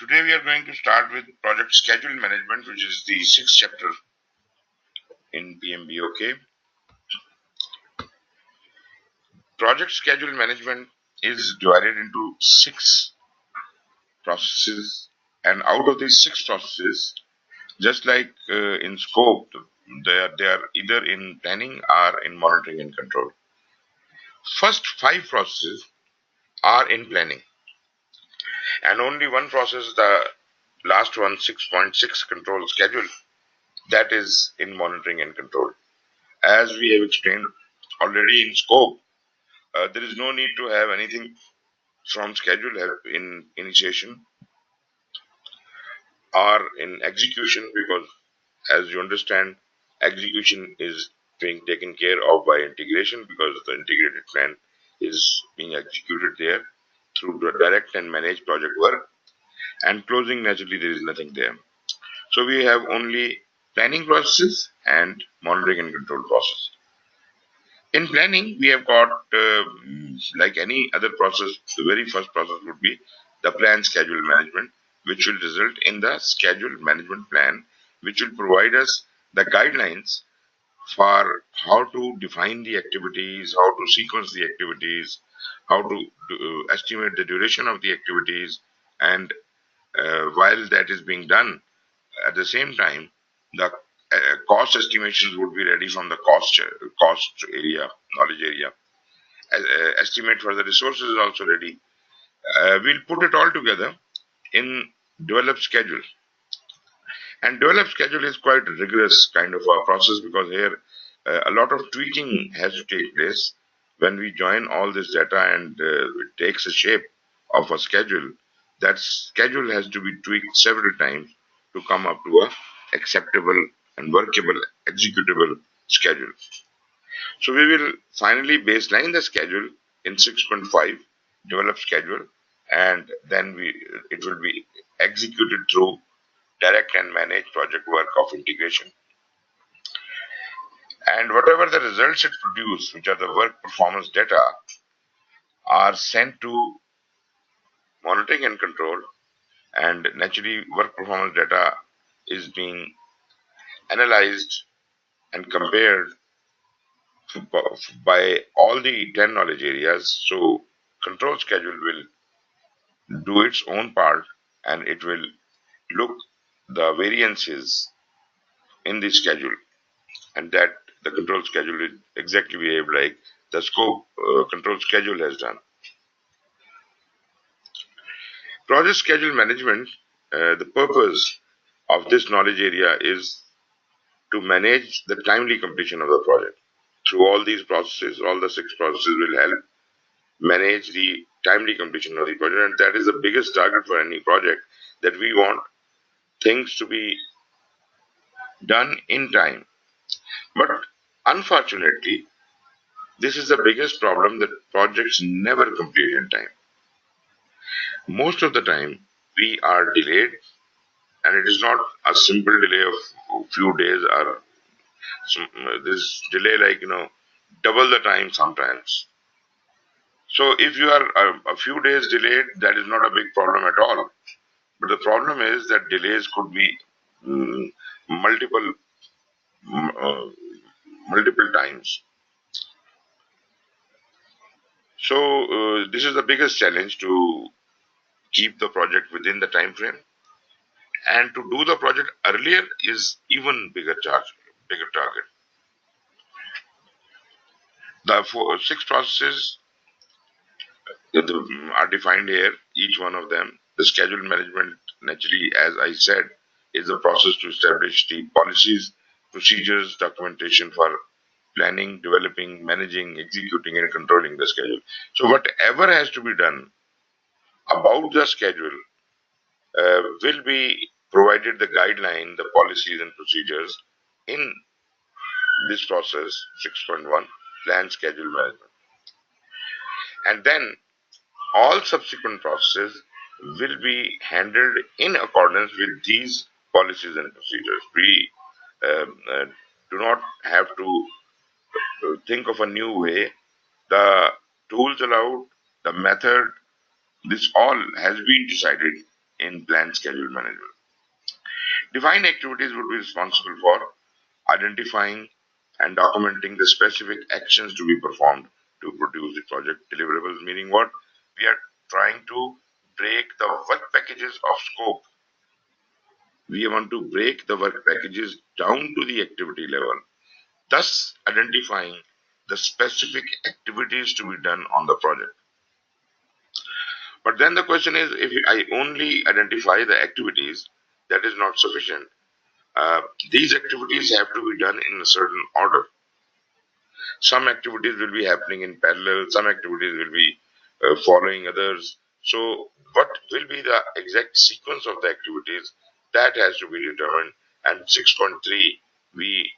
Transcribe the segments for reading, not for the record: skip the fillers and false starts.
Today we are going to start with project schedule management, which is the sixth chapter in PMB. Okay, project schedule management is divided into six processes, and out of these six processes, just like in scope, they are either in planning or in monitoring and control. First five processes are in planning, and only one process, the last one, 6.6 control schedule, that is in monitoring and control. As we have explained already in scope, there is no need to have anything from schedule in initiation or in execution, because as you understand, execution is being taken care of by integration, because the integrated plan is being executed there through the direct and managed project work, and closing, naturally there is nothing there. So we have only planning processes and monitoring and control process. In planning, we have got, like any other process, the very first process would be the plan schedule management, which will result in the schedule management plan, which will provide us the guidelines for how to define the activities, how to sequence the activities, how to estimate the duration of the activities, and while that is being done, at the same time, the cost estimations would be ready from the cost area, knowledge area. Estimate for the resources is also ready. We'll put it all together in develop schedule. And develop schedule is quite a rigorous kind of a process, because here a lot of tweaking has to take place when we join all this data, and it takes a shape of a schedule. That schedule has to be tweaked several times to come up to a acceptable and workable, executable schedule. So we will finally baseline the schedule in 6.5, develop schedule, and then it will be executed through direct and managed project work of integration. And whatever the results it produces, which are the work performance data, are sent to monitoring and control, and naturally work performance data is being analyzed and compared by all the 10 knowledge areas. So control schedule will do its own part, and it will look the variances in the schedule, and that the control schedule will exactly behave like the scope control schedule has done. Project schedule management, the purpose of this knowledge area is to manage the timely completion of the project. Through all these processes, all the six processes will help manage the timely completion of the project, and that is the biggest target for any project, that we want things to be done in time. But unfortunately, this is the biggest problem, that projects never complete in time. Most of the time, we are delayed, and it is not a simple delay of a few days, or this delay, like, double the time sometimes. So if you are a few days delayed, that is not a big problem at all. But the problem is that delays could be mm, multiple mm, uh, multiple times. So this is the biggest challenge, to keep the project within the time frame, and to do the project earlier is even bigger target. The six processes are defined here, each one of them. The schedule management, naturally, as I said, is a process to establish the policies, procedures, documentation for planning, developing, managing, executing, and controlling the schedule. So whatever has to be done about the schedule will be provided the guideline, the policies and procedures in this process 6.1, plan schedule management. And then all subsequent processes will be handled in accordance with these policies and procedures. We do not have to think of a new way. The tools allowed, the method, this all has been decided in plan schedule management. Defined activities would be responsible for identifying and documenting the specific actions to be performed to produce the project deliverables, meaning what? We are trying to break the work packages of scope. We want to break the work packages down to the activity level, thus identifying the specific activities to be done on the project. But then the question is, if I only identify the activities, that is not sufficient. These activities have to be done in a certain order. Some activities will be happening in parallel, some activities will be following others. So, what will be the exact sequence of the activities, that has to be determined. And 6.3, we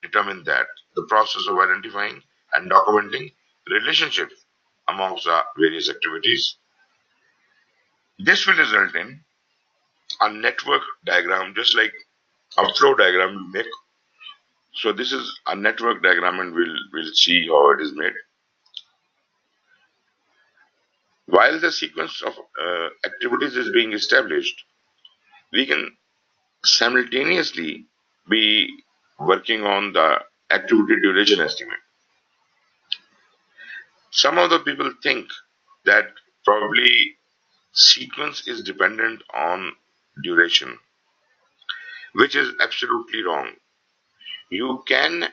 determine that the process of identifying and documenting relationship amongst the various activities. This will result in a network diagram, just like a flow diagram you make. So this is a network diagram, and we'll see how it is made. While the sequence of activities is being established, we can simultaneously be working on the activity duration estimate. Some of the people think that probably sequence is dependent on duration, which is absolutely wrong. You can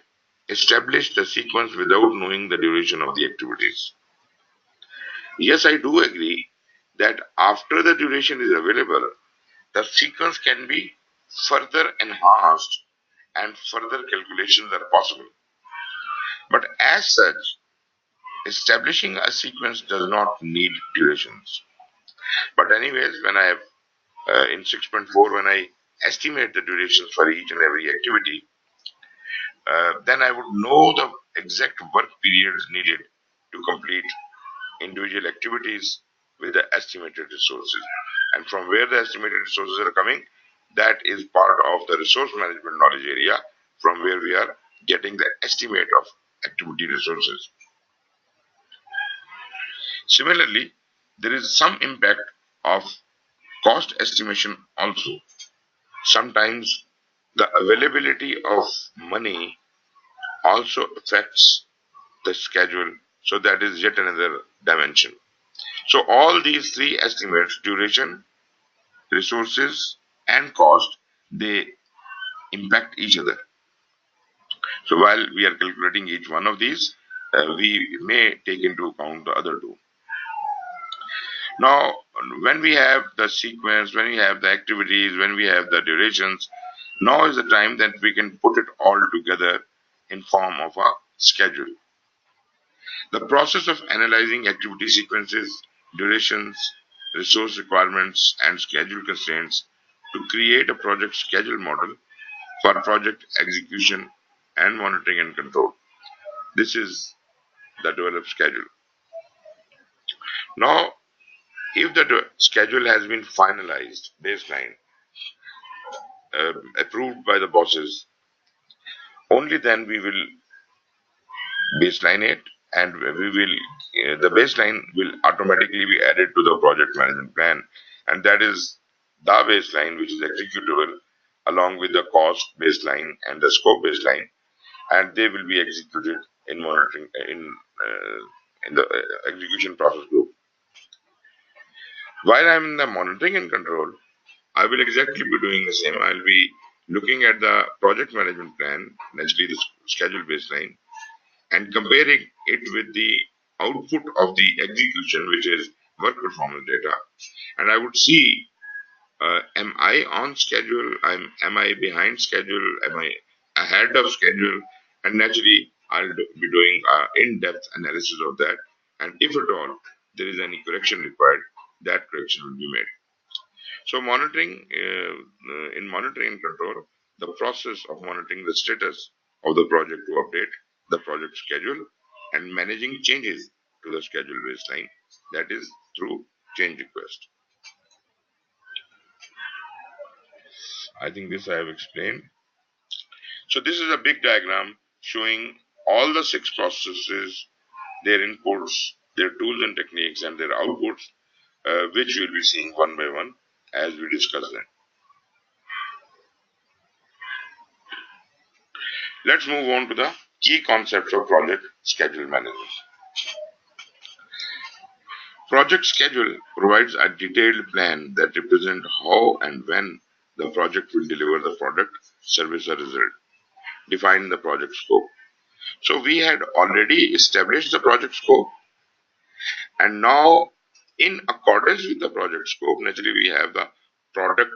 establish the sequence without knowing the duration of the activities. Yes, I do agree that after the duration is available, the sequence can be further enhanced and further calculations are possible. But as such, establishing a sequence does not need durations. But anyways, when I have in 6.4, when I estimate the durations for each and every activity, then I would know the exact work periods needed to complete individual activities with the estimated resources. And from where the estimated resources are coming, that is part of the resource management knowledge area, from where we are getting the estimate of activity resources. Similarly, there is some impact of cost estimation also. Sometimes the availability of money also affects the schedule, so that is yet another dimension. So all these three estimates, duration, resources, and cost, they impact each other. So while we are calculating each one of these, we may take into account the other two. Now, when we have the sequence, when we have the activities, when we have the durations, now is the time that we can put it all together in form of a schedule. The process of analyzing activity sequences, durations, resource requirements, and schedule constraints to create a project schedule model for project execution and monitoring and control. This is the developed schedule. Now, if the schedule has been finalized, baseline, approved by the bosses, only then we will baseline it, and we will the baseline will automatically be added to the project management plan, and that is the baseline which is executable along with the cost baseline and the scope baseline, and they will be executed in monitoring in the execution process group. While I'm in the monitoring and control, I will exactly be doing the same. I'll be looking at the project management plan, naturally the schedule baseline, and comparing it with the output of the execution, which is work performance data. And I would see, am I on schedule? Am I behind schedule? Am I ahead of schedule? And naturally, I'll be doing in-depth analysis of that. And if at all there is any correction required, that correction will be made. So in monitoring and control, the process of monitoring the status of the project to update the project schedule and managing changes to the schedule baseline, that is through change request. I think this I have explained. So this is a big diagram showing all the 6 processes, their inputs, their tools and techniques, and their outputs, which we will be seeing one by one. as we discussed them. Let's move on to the key concepts of project schedule management. Project schedule provides a detailed plan that represents how and when the project will deliver the product, service, or result. Define the project scope. So we had already established the project scope, and now in accordance with the project scope, naturally we have the product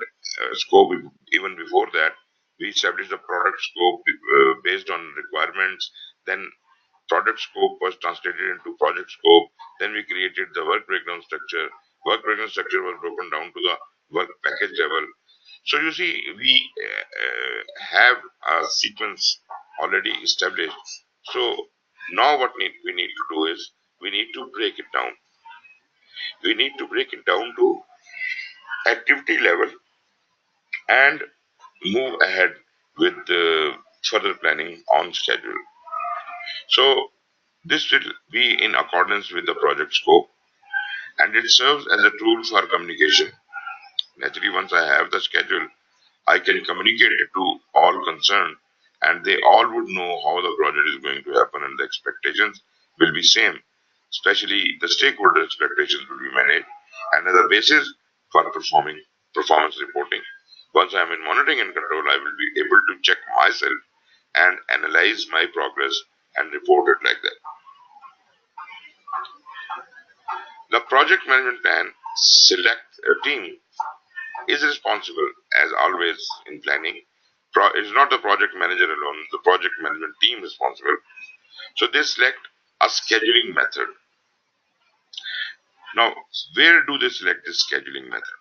scope. Even before that, we established the product scope based on requirements. Then product scope was translated into project scope. Then we created the work breakdown structure. Work breakdown structure was broken down to the work package level. So you see, we have a sequence already established. So now what we need to do is we need to break it down. We need to break it down to activity level and move ahead with the further planning on schedule. So this will be in accordance with the project scope, and it serves as a tool for communication. Naturally, once I have the schedule, I can communicate it to all concerned, and they all would know how the project is going to happen, and the expectations will be same. Especially the stakeholder expectations will be managed, and as a basis for performance reporting. Once I am in monitoring and control, I will be able to check myself and analyze my progress and report it like that. The project management plan select a team is responsible, as always in planning. It is not the project manager alone, the project management team responsible. So they select a scheduling method. Now, where do they select this scheduling method?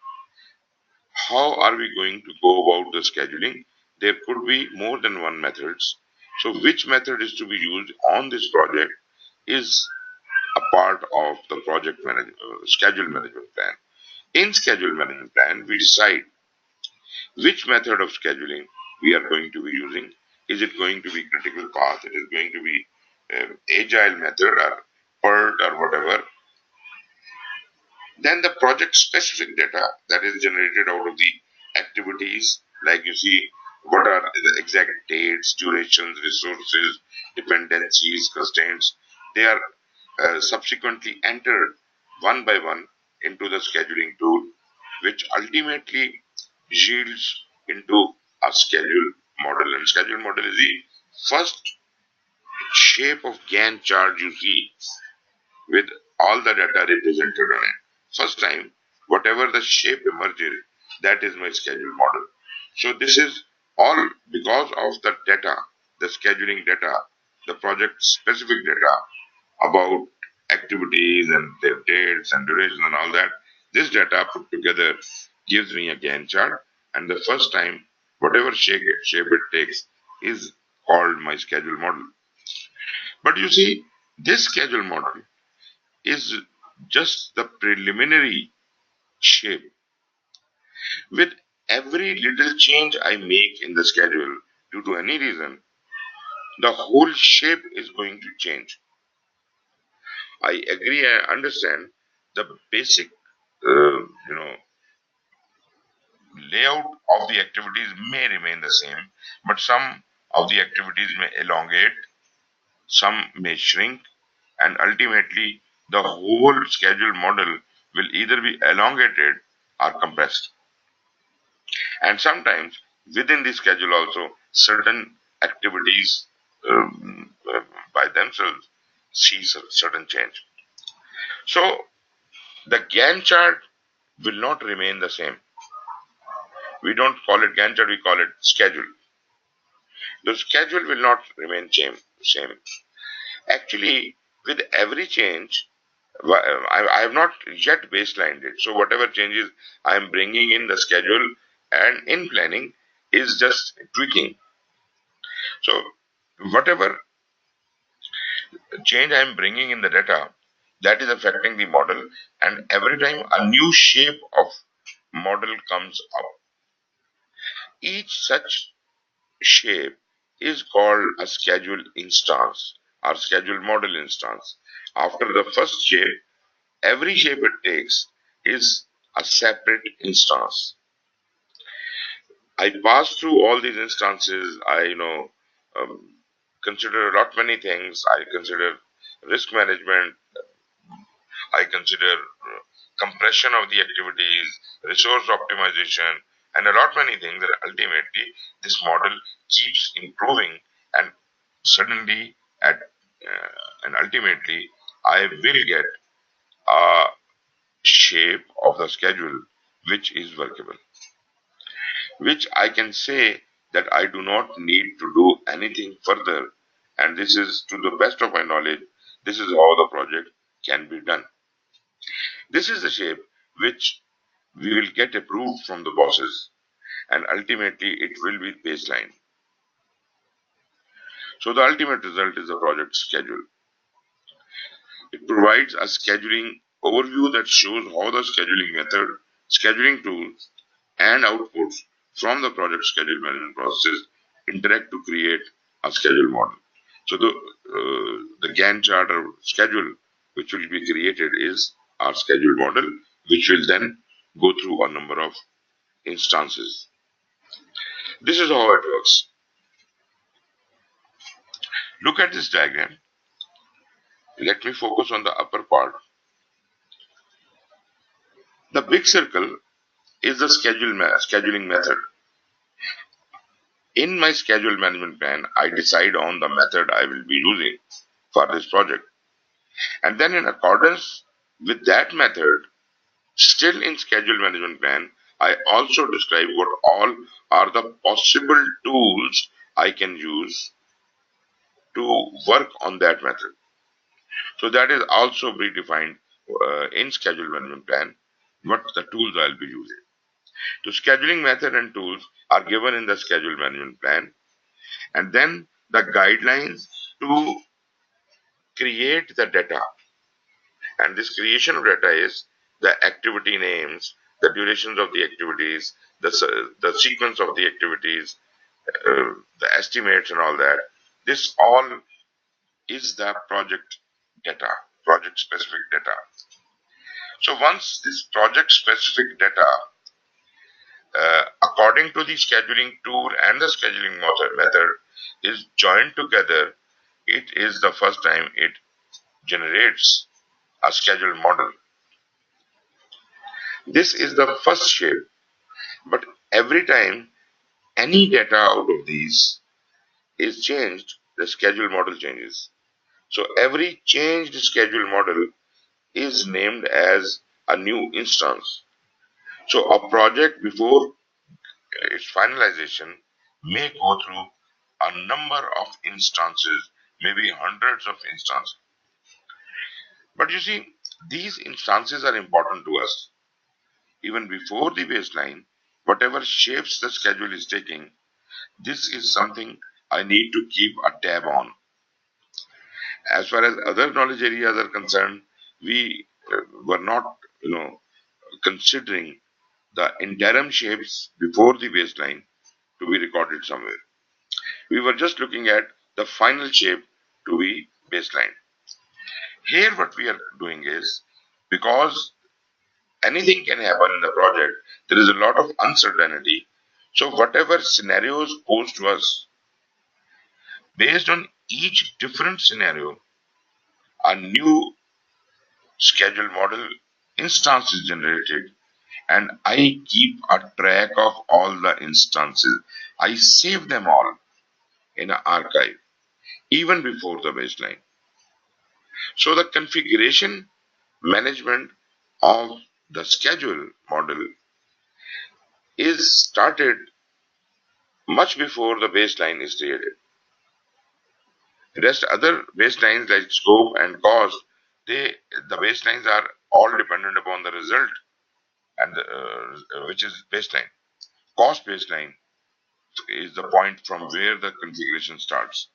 How are we going to go about the scheduling? There could be more than one methods. So which method is to be used on this project is a part of the schedule management plan. In schedule management plan, we decide which method of scheduling we are going to be using. Is it going to be critical path? It is going to be agile method or PERT or whatever. Then the project specific data that is generated out of the activities, like you see, what are the exact dates, durations, resources, dependencies, constraints. They are subsequently entered one by one into the scheduling tool, which ultimately yields into a schedule model. And schedule model is the first shape of Gantt chart you see with all the data represented on it. First time, whatever the shape emerges, that is my schedule model. So this is all because of the data, the scheduling data, the project specific data about activities and their dates and duration and all that. This data put together gives me a Gantt chart, and the first time, whatever shape it takes is called my schedule model. But you see, this schedule model is just the preliminary shape. With every little change I make in the schedule due to any reason, the whole shape is going to change. I agree, I understand the basic, layout of the activities may remain the same, but some of the activities may elongate, some may shrink, and ultimately the whole schedule model will either be elongated or compressed. And sometimes within the schedule also certain activities by themselves see certain change. So the Gantt chart will not remain the same. We don't call it Gantt chart, we call it schedule. The schedule will not remain same. Actually, with every change, I have not yet baselined it. So whatever changes I am bringing in the schedule and in planning is just tweaking. So whatever change I am bringing in the data, that is affecting the model, and every time a new shape of model comes up. Each such shape is called a schedule instance or schedule model instance. After the first shape, every shape it takes is a separate instance. I pass through all these instances. I, um, consider a lot many things. I consider risk management. I consider compression of the activities, resource optimization, and a lot many things. And ultimately, this model keeps improving, and suddenly, and ultimately, I will get a shape of the schedule which is workable, which I can say that I do not need to do anything further. And this is, to the best of my knowledge, this is how the project can be done. This is the shape which we will get approved from the bosses, and ultimately it will be baseline. So the ultimate result is the project schedule. It provides a scheduling overview that shows how the scheduling method, scheduling tools, and outputs from the project schedule management processes interact to create a schedule model. So the Gantt chart or schedule which will be created is our schedule model, which will then go through a number of instances. This is how it works. Look at this diagram. Let me focus on the upper part. The big circle is the scheduling method. In my schedule management plan, I decide on the method I will be using for this project. And then in accordance with that method, still in schedule management plan, I also describe what all are the possible tools I can use to work on that method. So that is also predefined in schedule management plan, what the tools I'll be using. So scheduling method and tools are given in the schedule management plan, and then the guidelines to create the data. And this creation of data is the activity names, the durations of the activities, the sequence of the activities, the estimates and all that. This all is the project data, project specific data. So once this project specific data, according to the scheduling tool and the scheduling method, is joined together, it is the first time it generates a schedule model. This is the first shape, but every time any data out of these is changed, the schedule model changes. So every changed schedule model is named as a new instance. So a project before its finalization may go through a number of instances, maybe hundreds of instances. But you see, these instances are important to us. Even before the baseline, whatever shapes the schedule is taking, this is something I need to keep a tab on. As far as other knowledge areas are concerned, we were not, considering the interim shapes before the baseline to be recorded somewhere. We were just looking at the final shape to be baseline. Here what we are doing is, because anything can happen in the project, there is a lot of uncertainty. So whatever scenarios posed to us, based on each different scenario, a new schedule model instance is generated, and I keep a track of all the instances. I save them all in an archive even before the baseline. So the configuration management of the schedule model is started much before the baseline is created. Rest other baselines like scope and cost, the baselines are all dependent upon the result, and which is baseline. Cost baseline is the point from where the configuration starts.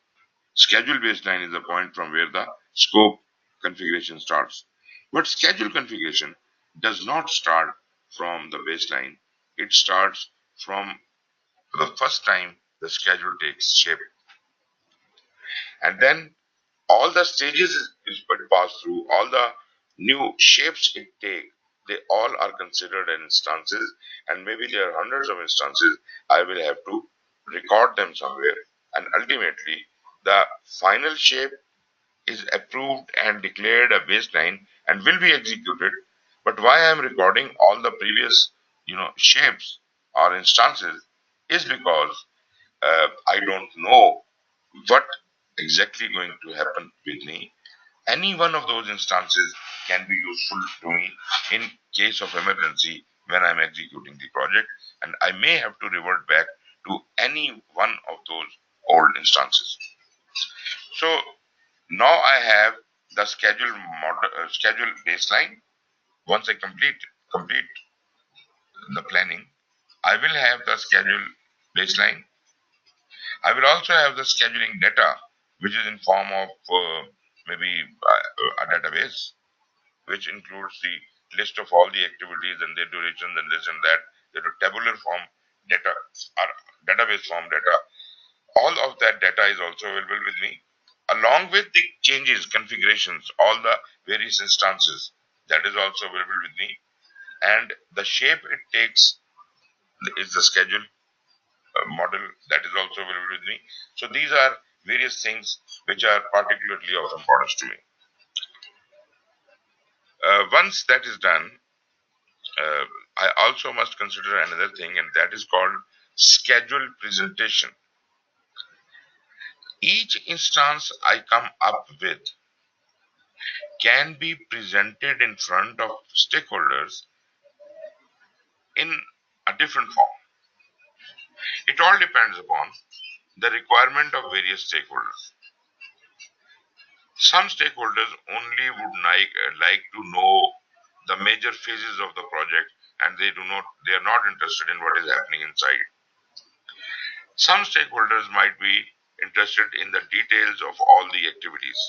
Schedule baseline is the point from where the scope configuration starts. But schedule configuration does not start from the baseline. It starts from the first time the schedule takes shape. And then all the stages it pass through, all the new shapes it takes, they all are considered instances, and maybe there are hundreds of instances. I will have to record them somewhere, and ultimately the final shape is approved and declared a baseline and will be executed. But why I am recording all the previous, shapes or instances is because I don't know what exactly going to happen with me. Any one of those instances can be useful to me in case of emergency when I'm executing the project, and I may have to revert back to any one of those old instances. So now I have the schedule baseline. Once I complete the planning, I will have the schedule baseline. I will also have the scheduling data, which is in form of maybe a database, which includes the list of all the activities and their durations and this and that. There are tabular form data or database form data. All of that data is also available with me, along with the changes, configurations, all the various instances. That is also available with me, and the shape it takes is the schedule model that is also available with me. So these are various things which are particularly of importance to me. Once that is done, uh, I also must consider another thing, and that is called schedule presentation. Each instance I come up with can be presented in front of stakeholders in a different form. It all depends upon the requirement of various stakeholders. Some stakeholders only would like to know the major phases of the project, and they are not interested in what is happening inside. Some stakeholders might be interested in the details of all the activities.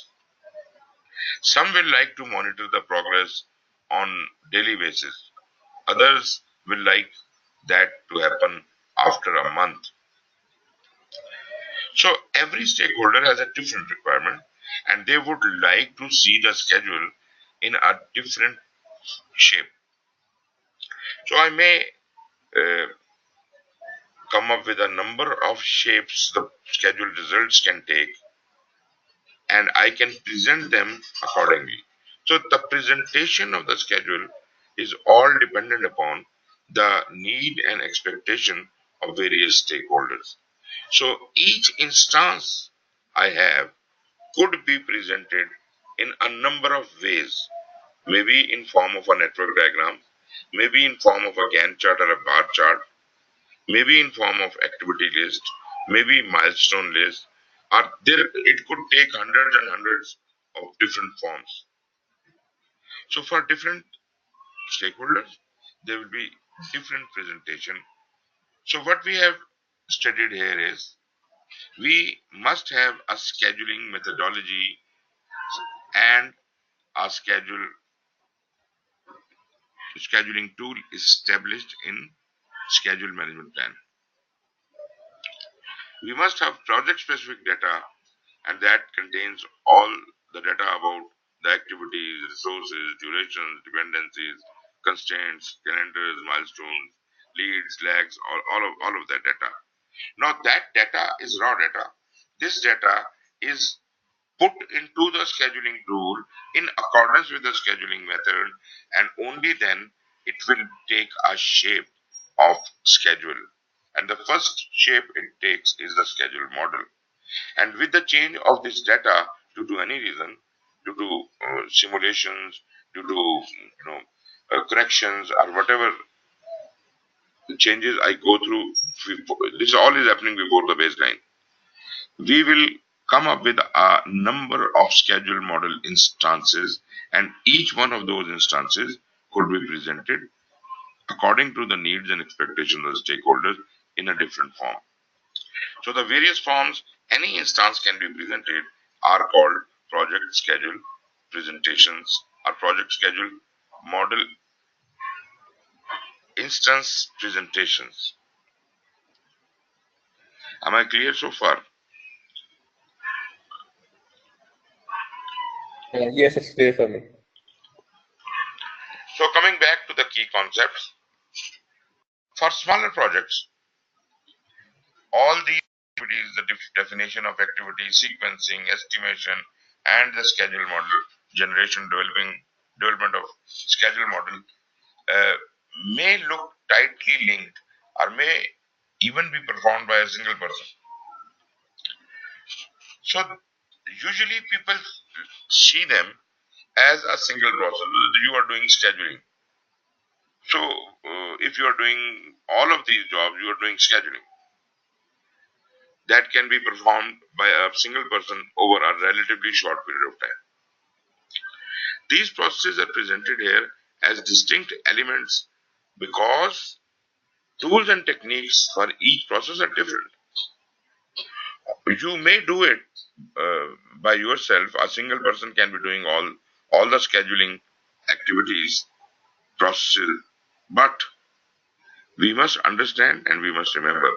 Some will like to monitor the progress on daily basis. Others will like that to happen after a month. So every stakeholder has a different requirement, and they would like to see the schedule in a different shape. So I may uh, come up with a number of shapes the schedule results can take, and I can present them accordingly. So the presentation of the schedule is all dependent upon the need and expectation of various stakeholders. So each instance I have could be presented in a number of ways, maybe in form of a network diagram, maybe in form of a Gantt chart or a bar chart, maybe in form of activity list, maybe milestone list, or there it could take hundreds and hundreds of different forms. So for different stakeholders, there will be different presentation. So what we have studied here is we must have a scheduling methodology and a scheduling tool established in schedule management plan. We must have project specific data, and that contains all the data about the activities, resources, durations, dependencies, constraints, calendars, milestones, leads, lags, all of that data. Now that data is raw data. This data is put into the scheduling tool in accordance with the scheduling method, and only then it will take a shape of schedule. And the first shape it takes is the schedule model. And with the change of this data, due to any reason, due to simulations, due to corrections or whatever changes I go through, this all is happening before the baseline. We will come up with a number of schedule model instances, and each one of those instances could be presented according to the needs and expectations of the stakeholders in a different form. So the various forms any instance can be presented are called project schedule presentations or project schedule model instance presentations. Am I clear so far? Yes, it's clear for me. So coming back to key concepts. For smaller projects, all these activities, the definition of activity, sequencing, estimation, and the schedule model generation, development of schedule model uh, may look tightly linked or may even be performed by a single person. So usually people see them as a single process. You are doing scheduling. So if you are doing all of these jobs, you are doing scheduling. That can be performed by a single person over a relatively short period of time. These processes are presented here as distinct elements because tools and techniques for each process are different. You may do it by yourself. A single person can be doing all the scheduling activities, processes, but we must understand and we must remember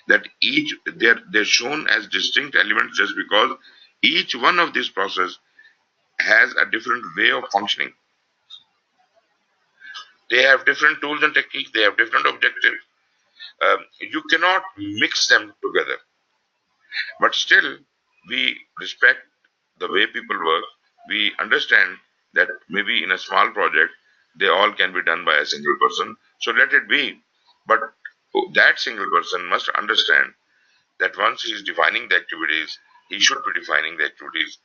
that each they're shown as distinct elements just because each one of these processes has a different way of functioning. They have different tools and techniques, they have different objectives. You cannot mix them together. But still, we respect the way people work. We understand that maybe in a small project, they all can be done by a single person. So let it be. But that single person must understand that once he is defining the activities, he should be defining the activities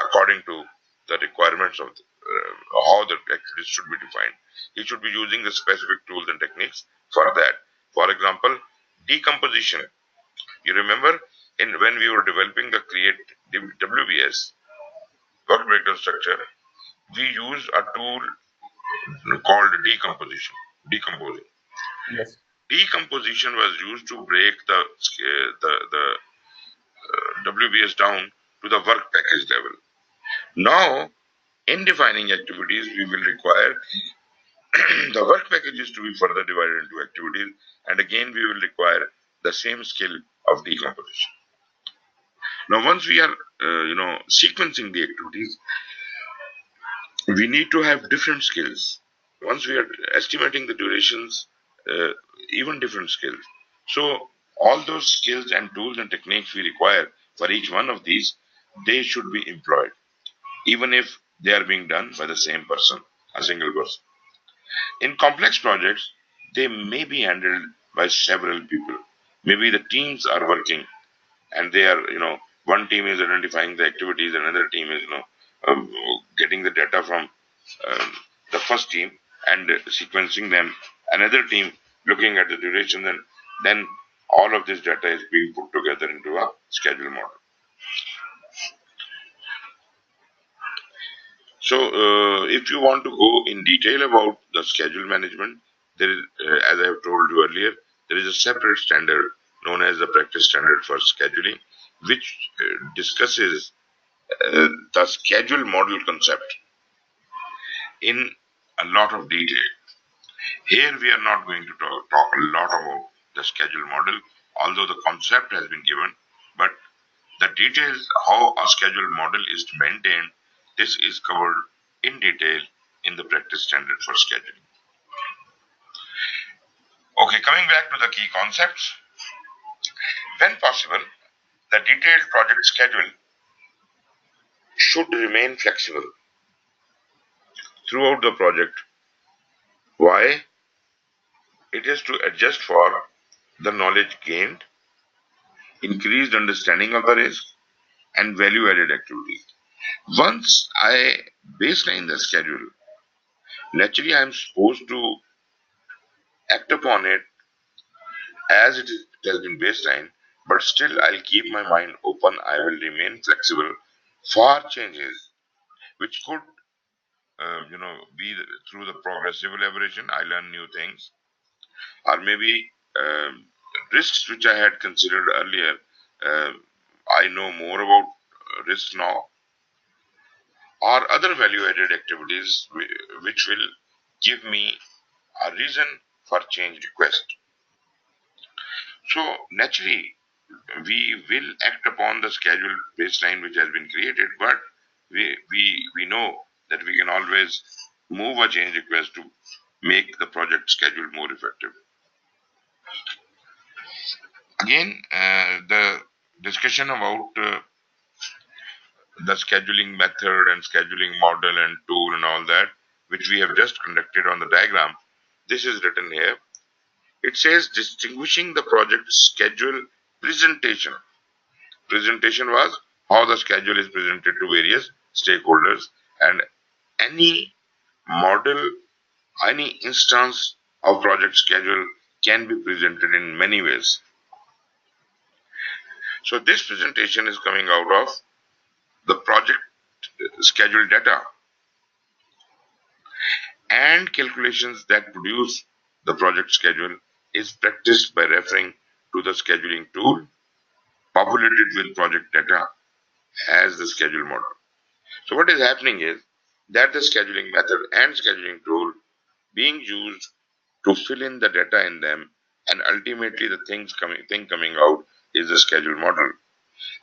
according to the requirements of how the activities should be defined. He should be using the specific tools and techniques for that. For example, decomposition. You remember when we were developing the create WBS work breakdown structure, we used a tool called decomposing. Yes. Decomposition was used to break the WBS down to the work package level. Now, in defining activities, we will require the work packages to be further divided into activities, and again we will require the same skill of decomposition. Now, once we are, sequencing the activities, we need to have different skills. Once we are estimating the durations, uh, even different skills. So, all those skills and tools and techniques we require for each one of these, they should be employed, even if they are being done by the same person, a single person. In complex projects, they may be handled by several people. Maybe the teams are working and they are, one team is identifying the activities, another team is, getting the data from um, the first team and sequencing them, another team looking at the duration, and then all of this data is being put together into a schedule model. So, if you want to go in detail about the schedule management, there is, as I have told you earlier, there is a separate standard known as the practice standard for scheduling, which discusses the schedule model concept in a lot of detail. Here, we are not going to talk a lot about the schedule model, although the concept has been given, but the details how a schedule model is maintained, this is covered in detail in the practice standard for scheduling. Okay, coming back to the key concepts. When possible, the detailed project schedule should remain flexible throughout the project. Why? It is to adjust for the knowledge gained, increased understanding of the risk, and value added activities. Once I baseline the schedule, naturally I am supposed to act upon it as it has been baseline, but still I'll keep my mind open. I will remain flexible for changes, which could, be through the progressive elaboration. I learn new things, or maybe risks which I had considered earlier. Uh, I know more about risks now, or other value-added activities which will give me a reason for change request. So naturally, we will act upon the schedule baseline which has been created, but we know that we can always move a change request to make the project schedule more effective. Again, the discussion about the scheduling method and scheduling model and tool and all that, which we have just conducted on the diagram, this is written here. It says distinguishing the project schedule presentation. Presentation was how the schedule is presented to various stakeholders, and any model, any instance of project schedule can be presented in many ways. So this presentation is coming out of the project schedule data and calculations that produce the project schedule is practiced by referring to the scheduling tool populated with project data as the schedule model. So what is happening is that the scheduling method and scheduling tool being used to fill in the data in them, and ultimately the thing coming out is the schedule model.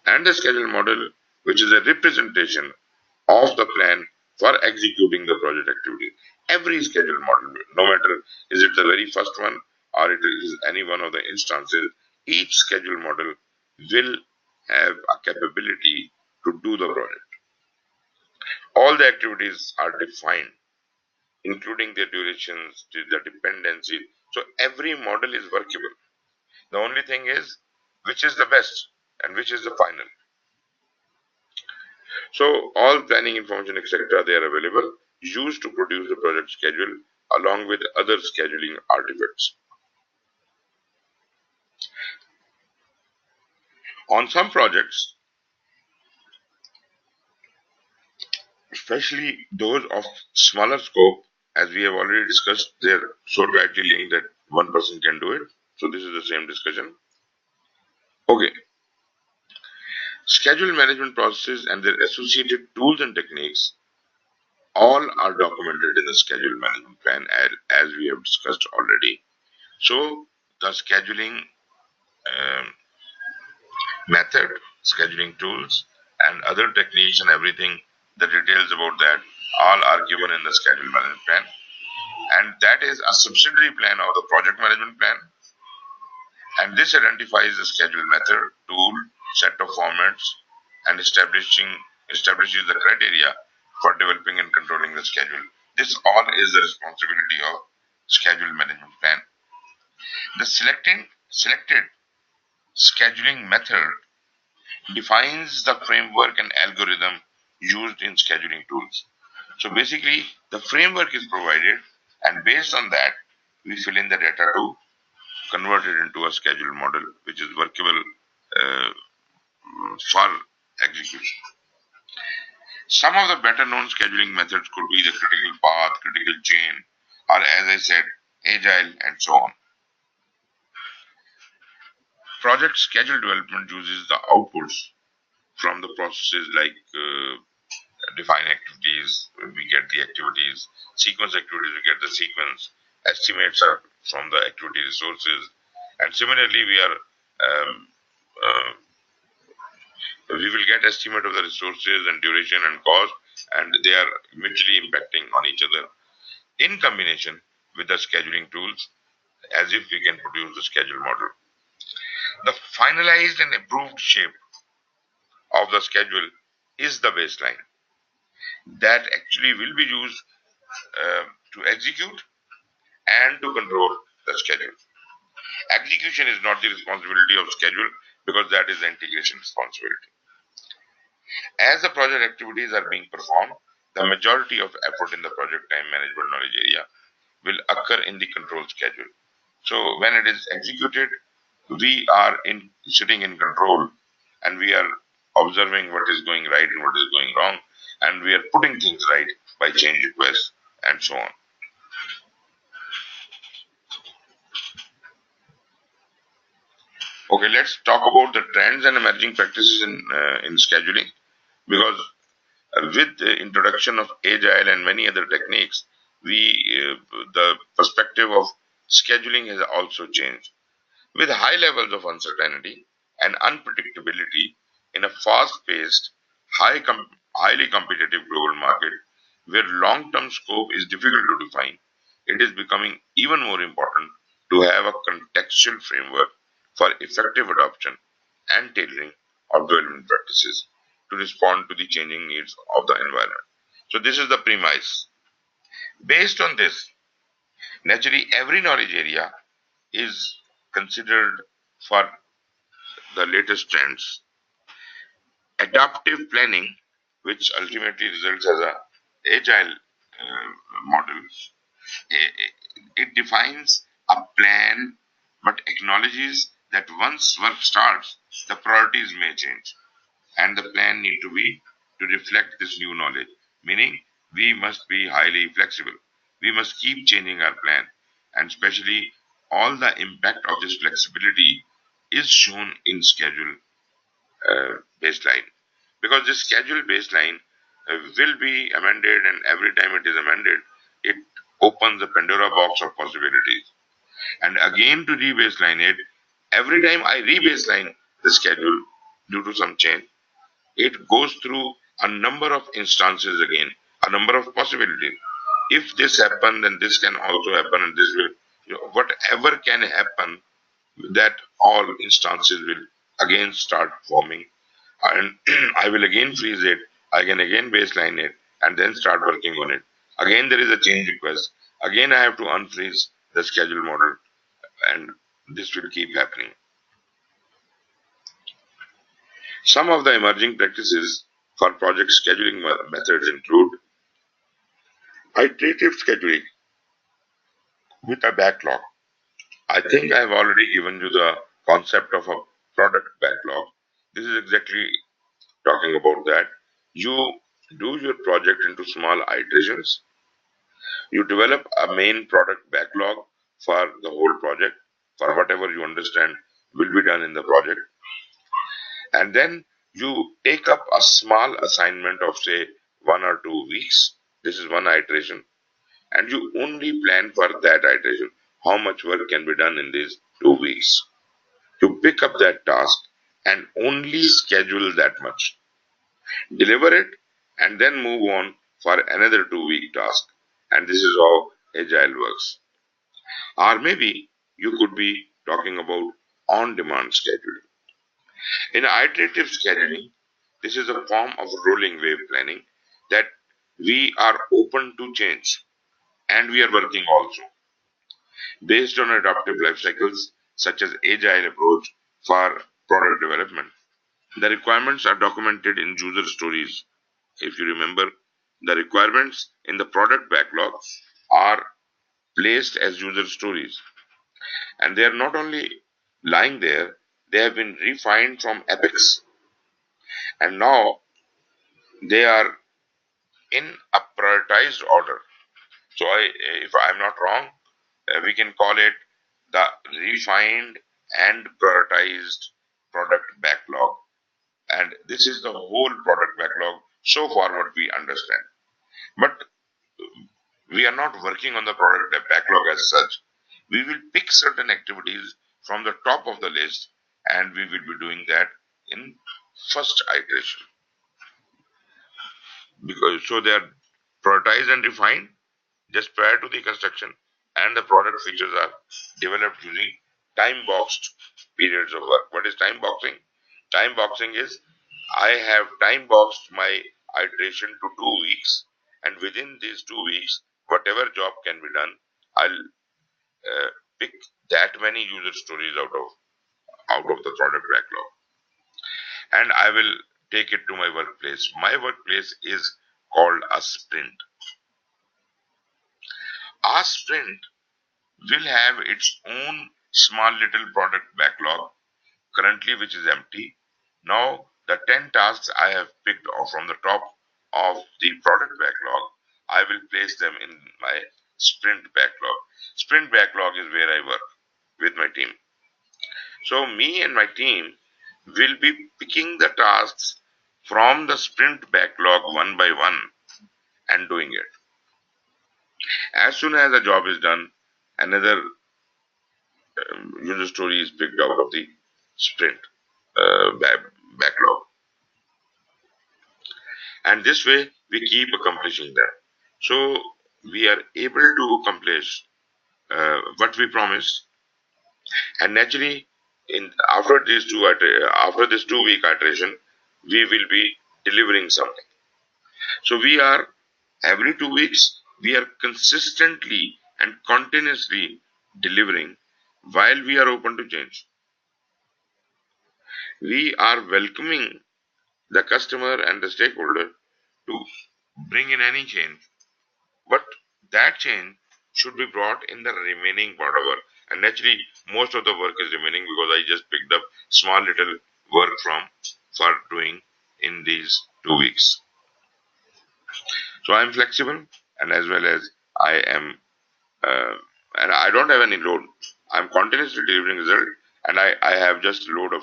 And the schedule model, which is a representation of the plan for executing the project activity. Every schedule model, no matter is it the very first one or it is any one of the instances, each schedule model will have a capability to do the project. All the activities are defined, including their durations, the dependency. So every model is workable. The only thing is which is the best and which is the final. So all planning information, etc., they are available, used to produce the project schedule along with other scheduling artifacts. On some projects, especially those of smaller scope, as we have already discussed, they are so tightly linked that one person can do it. So this is the same discussion. Okay. Schedule management processes and their associated tools and techniques all are documented in the schedule management plan as we have discussed already. So the scheduling um, method, scheduling tools, and other techniques and everything, the details about that all are given in the schedule management plan. And that is a subsidiary plan of the project management plan. And this identifies the schedule method, tool, set of formats, and establishes the criteria for developing and controlling the schedule. This all is the responsibility of schedule management plan. The selected scheduling method defines the framework and algorithm used in scheduling tools. So basically, the framework is provided, and based on that, we fill in the data to convert it into a schedule model, which is workable uh, for execution. Some of the better known scheduling methods could be the critical path, critical chain, or as I said, agile, and so on. Project schedule development uses the outputs from the processes like define activities, we get the activities, sequence activities, we get the sequence, estimates are from the activity resources, and similarly um, uh, we will get estimate of the resources and duration and cost, and they are mutually impacting on each other in combination with the scheduling tools as if we can produce the schedule model. The finalized and approved shape of the schedule is the baseline that actually will be used to execute and to control the schedule. Execution is not the responsibility of schedule because that is the integration responsibility. As the project activities are being performed, the majority of effort in the project time management knowledge area will occur in the control schedule. So when it is executed, we are sitting in control and we are observing what is going right and what is going wrong, and we are putting things right by change requests and so on. Okay, let's talk about the trends and emerging practices in scheduling, because with the introduction of agile and many other techniques, the perspective of scheduling has also changed. With high levels of uncertainty and unpredictability in a fast-paced, highly competitive global market, where long-term scope is difficult to define, it is becoming even more important to have a contextual framework for effective adoption and tailoring of development practices to respond to the changing needs of the environment. So this is the premise. Based on this, naturally every knowledge area is considered for the latest trends. Adaptive planning, which ultimately results as a agile model, it defines a plan but acknowledges that once work starts, the priorities may change and the plan need to be to reflect this new knowledge. Meaning, we must be highly flexible. We must keep changing our plan, and especially all the impact of this flexibility is shown in schedule baseline, because this schedule baseline will be amended, and every time it is amended, it opens a Pandora box of possibilities. And again, to rebaseline it, every time I rebaseline the schedule due to some change, it goes through a number of instances again, a number of possibilities. If this happen, then this can also happen, and this will, whatever can happen, that all instances will again start forming, and I will again freeze it. I can again baseline it and then start working on it. Again, there is a change request. Again, I have to unfreeze the schedule model, and this will keep happening. Some of the emerging practices for project scheduling methods include iterative scheduling with a backlog. I think I have already given you the concept of a product backlog. This is exactly talking about that. You do your project into small iterations. You develop a main product backlog for the whole project, for whatever you understand will be done in the project. And then you take up a small assignment of, say, 1 or 2 weeks. This is one iteration. And you only plan for that iteration. How much work can be done in these 2 weeks? You pick up that task and only schedule that much. Deliver it and then move on for another 2 week task. And this is how Agile works. Or maybe you could be talking about on demand scheduling. In iterative scheduling, this is a form of rolling wave planning that we are open to change, and we are working also based on adaptive life cycles such as agile approach for product development. The requirements are documented in user stories. If you remember, the requirements in the product backlog are placed as user stories, and they are not only lying there, they have been refined from epics, and now they are in a prioritized order. So, if I'm not wrong, we can call it the refined and prioritized product backlog. And this is the whole product backlog so far what we understand. But we are not working on the product backlog as such. We will pick certain activities from the top of the list, and we will be doing that in first iteration, because so they are prioritized and refined just prior to the construction, and the product features are developed using time boxed periods of work. What is time boxing? Time boxing is, I have time boxed my iteration to 2 weeks, and within these 2 weeks, whatever job can be done, I'll pick that many user stories out of the product backlog, and I will take it to my workplace. My workplace is called a sprint. A sprint will have its own small little product backlog currently, which is empty. Now the 10 tasks I have picked off from the top of the product backlog, I will place them in my sprint backlog. Sprint backlog is where I work with my team. So me and my team will be picking the tasks from the sprint backlog one by one and doing it. As soon as a job is done, another user story is picked out of the sprint backlog. And this way we keep accomplishing them. So we are able to accomplish what we promised, and naturally, in after this 2 week iteration, we will be delivering something. So we are every 2 weeks we are consistently and continuously delivering while we are open to change. We are welcoming the customer and the stakeholder to bring in any change, but that change should be brought in the remaining part of work. And naturally, most of the work is remaining because I just picked up small little work from for doing in these 2 weeks. So I'm flexible, and as well as I am, uh, and I don't have any load. I'm continuously delivering result, and I have just load of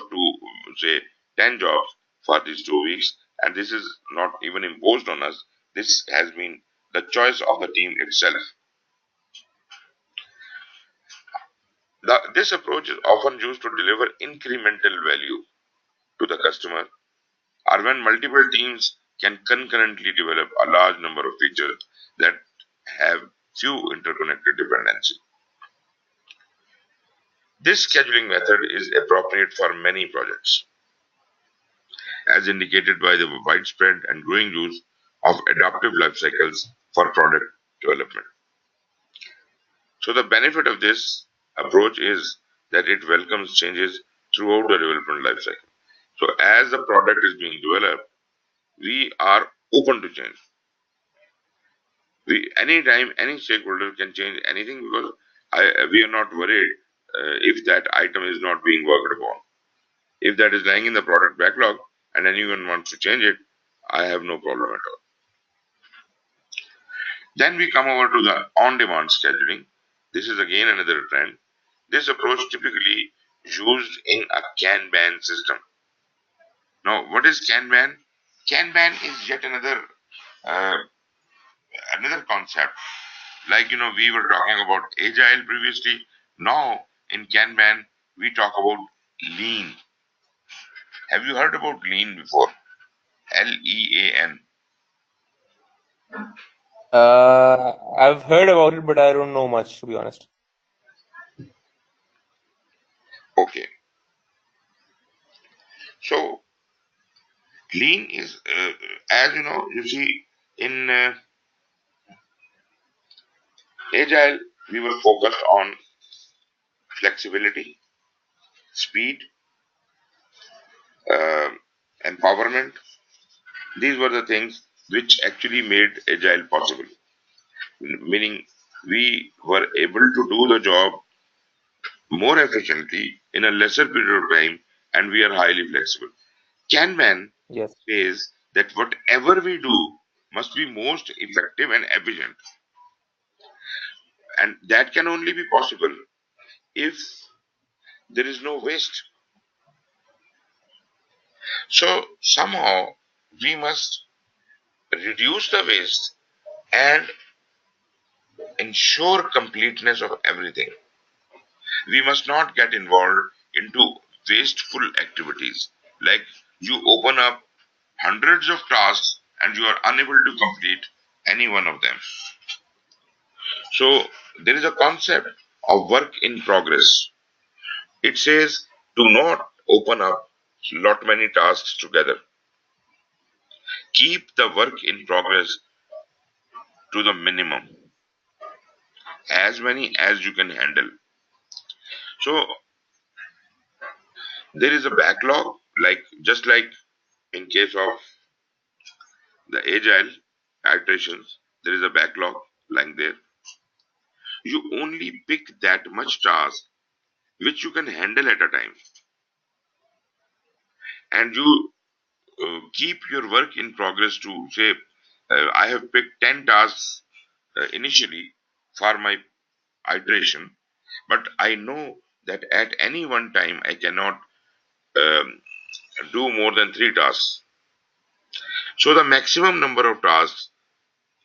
say 10 jobs for these 2 weeks, and this is not even imposed on us. This has been the choice of the team itself. This approach is often used to deliver incremental value to the customer, or when multiple teams can concurrently develop a large number of features that have few interconnected dependencies. This scheduling method is appropriate for many projects, as indicated by the widespread and growing use of adaptive life cycles for product development. So the benefit of this approach is that it welcomes changes throughout the development life cycle. So as the product is being developed, we are open to change. Anytime any stakeholder can change anything because we are not worried if that item is not being worked upon. If that is lying in the product backlog and anyone wants to change it, I have no problem at all. Then we come over to the on-demand scheduling. This is again another trend. This approach typically used in a Kanban system. Now, what is Kanban? Kanban is yet uh, another concept. Like we were talking about Agile previously. Now in Kanban, we talk about Lean. Have you heard about Lean before? Lean. I've heard about it, but I don't know much, to be honest. Okay. So Lean is, as you see in Agile, we were focused on flexibility, speed, uh, empowerment. These were the things which actually made Agile possible. Meaning, we were able to do the job more efficiently in a lesser period of time, and we are highly flexible. Kanban Yes. says that whatever we do must be most effective and efficient, and that can only be possible if there is no waste. So somehow we must reduce the waste and ensure completeness of everything. We must not get involved into wasteful activities like you open up hundreds of tasks and you are unable to complete any one of them. So there is a concept of work in progress. It says do not open up lot many tasks together. Keep the work in progress to the minimum, as many as you can handle. So there is a backlog, like just like in case of the agile iterations, there is a backlog lying there. You only pick that much task which you can handle at a time, and you keep your work in progress to say, I have picked 10 tasks initially for my iteration, but I know that at any one time I cannot um, do more than 3 tasks. So the maximum number of tasks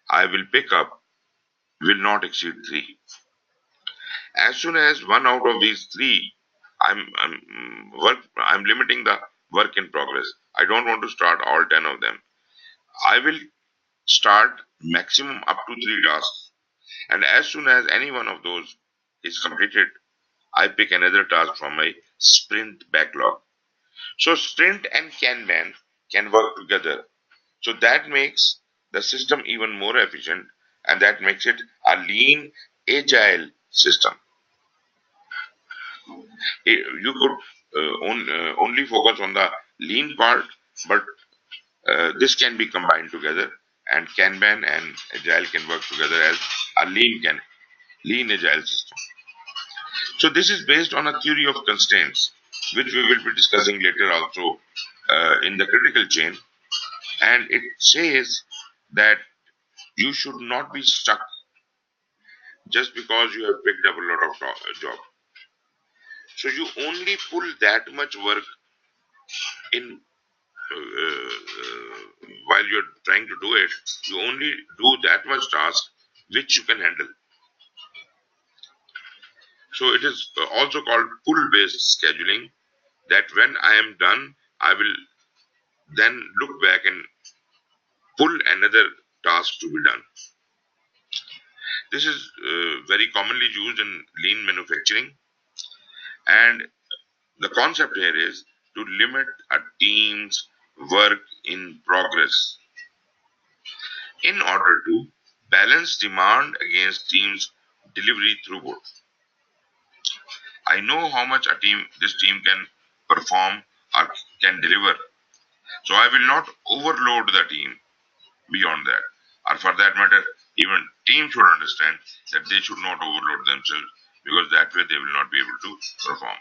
I will pick up will not exceed 3. As soon as one out of these 3, I'm limiting the work in progress. I don't want to start all 10 of them. I will start maximum up to 3 tasks, and as soon as any one of those is completed, I pick another task from my sprint backlog. So sprint and Kanban can work together. So that makes the system even more efficient, and that makes it a lean, agile system. You could only focus on the lean part, but this can be combined together, and Kanban and agile can work together as a lean agile system. So this is based on a theory of constraints, which we will be discussing later also in the critical chain. And it says that you should not be stuck just because you have picked up a lot of job. So you only pull that much work in while you're trying to do it. You only do that much task which you can handle. So it is also called pull-based scheduling. That when I am done, I will then look back and pull another task to be done. This is very commonly used in lean manufacturing, and the concept here is to limit a team's work in progress in order to balance demand against team's delivery throughput. I know how much this team can perform or can deliver, so I will not overload the team beyond that. Or for that matter, even teams should understand that they should not overload themselves, because that way they will not be able to perform.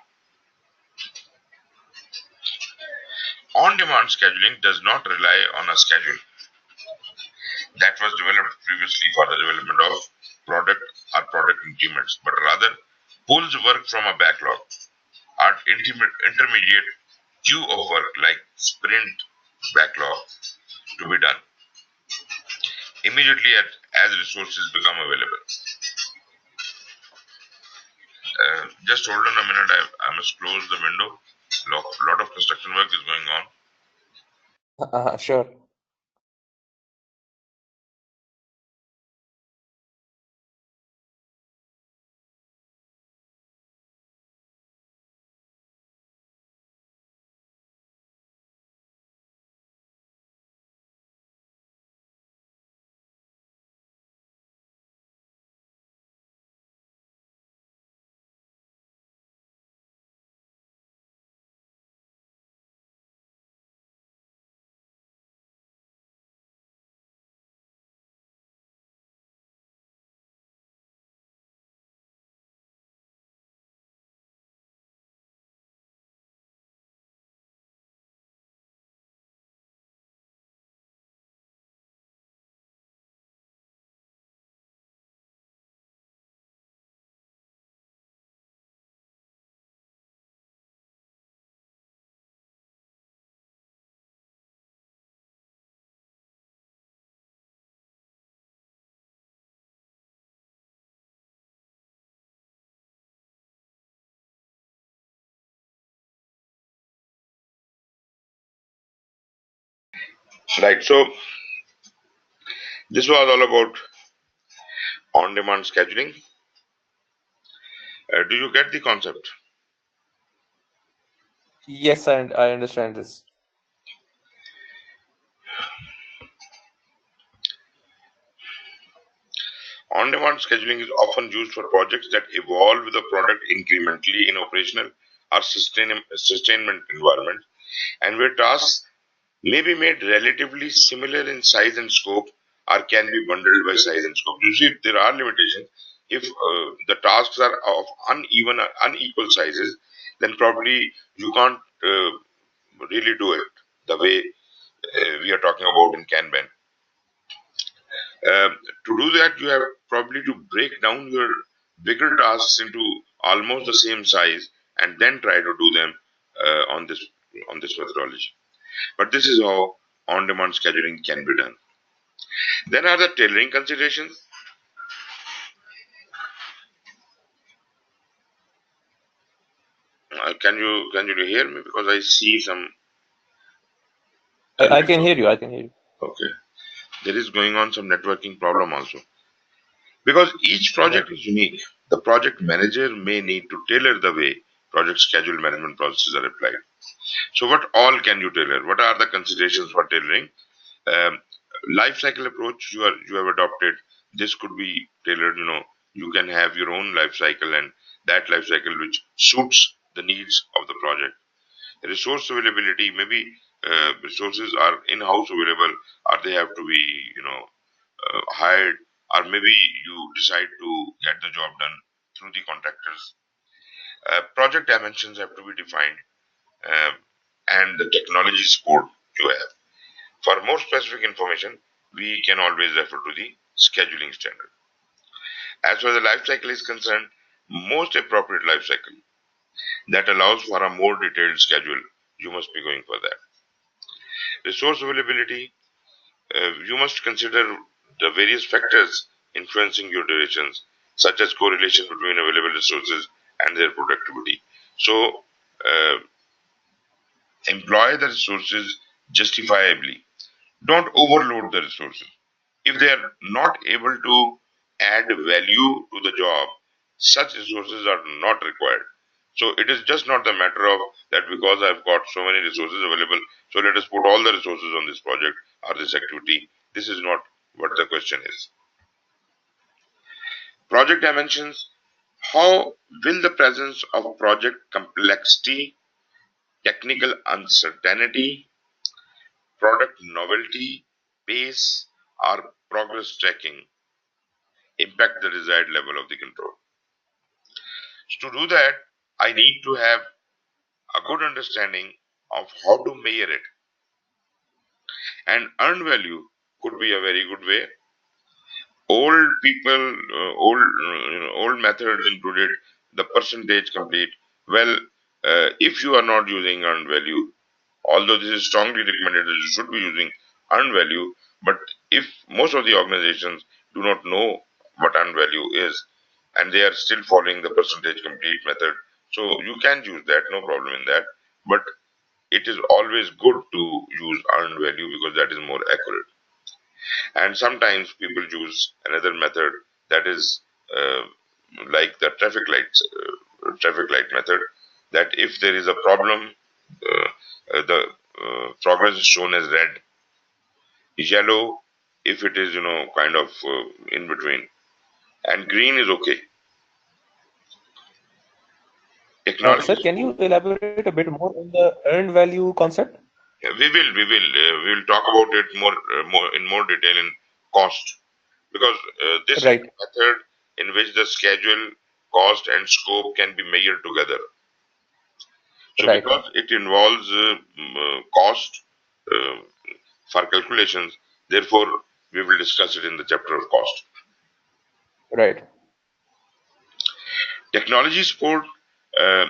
On-demand scheduling does not rely on a schedule that was developed previously for the development of product or product increments, but rather pulls work from a backlog or intermediate queue of work like sprint backlog to be done immediately as resources become available. Just hold on a minute. I must close the window. Lot of construction work is going on. Sure. Right. So this was all about on-demand scheduling. Do you get the concept? Yes, and I understand this. On-demand scheduling is often used for projects that evolve the product incrementally in operational or sustainment environment, and where tasks may be made relatively similar in size and scope, or can be bundled by size and scope. You see, there are limitations. If the tasks are of unequal sizes, then probably you can't really do it the way we are talking about in Kanban. To do that, you have probably to break down your bigger tasks into almost the same size, and then try to do them on this methodology. But this is how on-demand scheduling can be done. Then are the tailoring considerations. Can you hear me, because I see some I echo. can hear you. I can hear you. Okay. there is going on some networking problem also. Because each Right. project is unique, the project manager may need to tailor the way project schedule management processes are applied. So what all can you tailor? What are the considerations for tailoring? Um, Life cycle approach you have adopted. This could be tailored. You can have your own life cycle, and that life cycle which suits the needs of the project. Resource availability, maybe resources are in-house available, or they have to be hired, or maybe you decide to get the job done through the contractors. Project dimensions have to be defined, um, and the technology support you have. For more specific information, we can always refer to the scheduling standard. As far as the life cycle is concerned, most appropriate life cycle that allows for a more detailed schedule, you must be going for that. Resource availability, you must consider the various factors influencing your durations, such as correlation between available resources and their productivity. So, uh, employ the resources justifiably. Don't overload the resources. If they are not able to add value to the job, such resources are not required. So it is just not the matter of that because I've got so many resources available, so let us put all the resources on this project or this activity. This is not what the question is. Project dimensions. How will the presence of project complexity, technical uncertainty, product novelty, pace, or progress tracking impact the desired level of the control? So to do that, I need to have a good understanding of how to measure it. And earned value could be a very good way. Old people, old methods included the percentage complete. Well, if you are not using earned value, although this is strongly recommended that you should be using earned value, but if most of the organizations do not know what earned value is, and they are still following the percentage complete method, so you can use that, no problem in that. But it is always good to use earned value because that is more accurate. And sometimes people use another method that is uh, like the traffic light method. That if there is a problem, the progress is shown as red, yellow if it is kind of in between, and green is okay. Sir, Technology can you support. elaborate a bit more on the earned value concept? We will talk about it more detail in cost, because this is Right. a method in which the schedule, cost, and scope can be measured together. So Right. because it involves cost uh, for calculations, therefore we will discuss it in the chapter of cost. Right. Technology support, uh,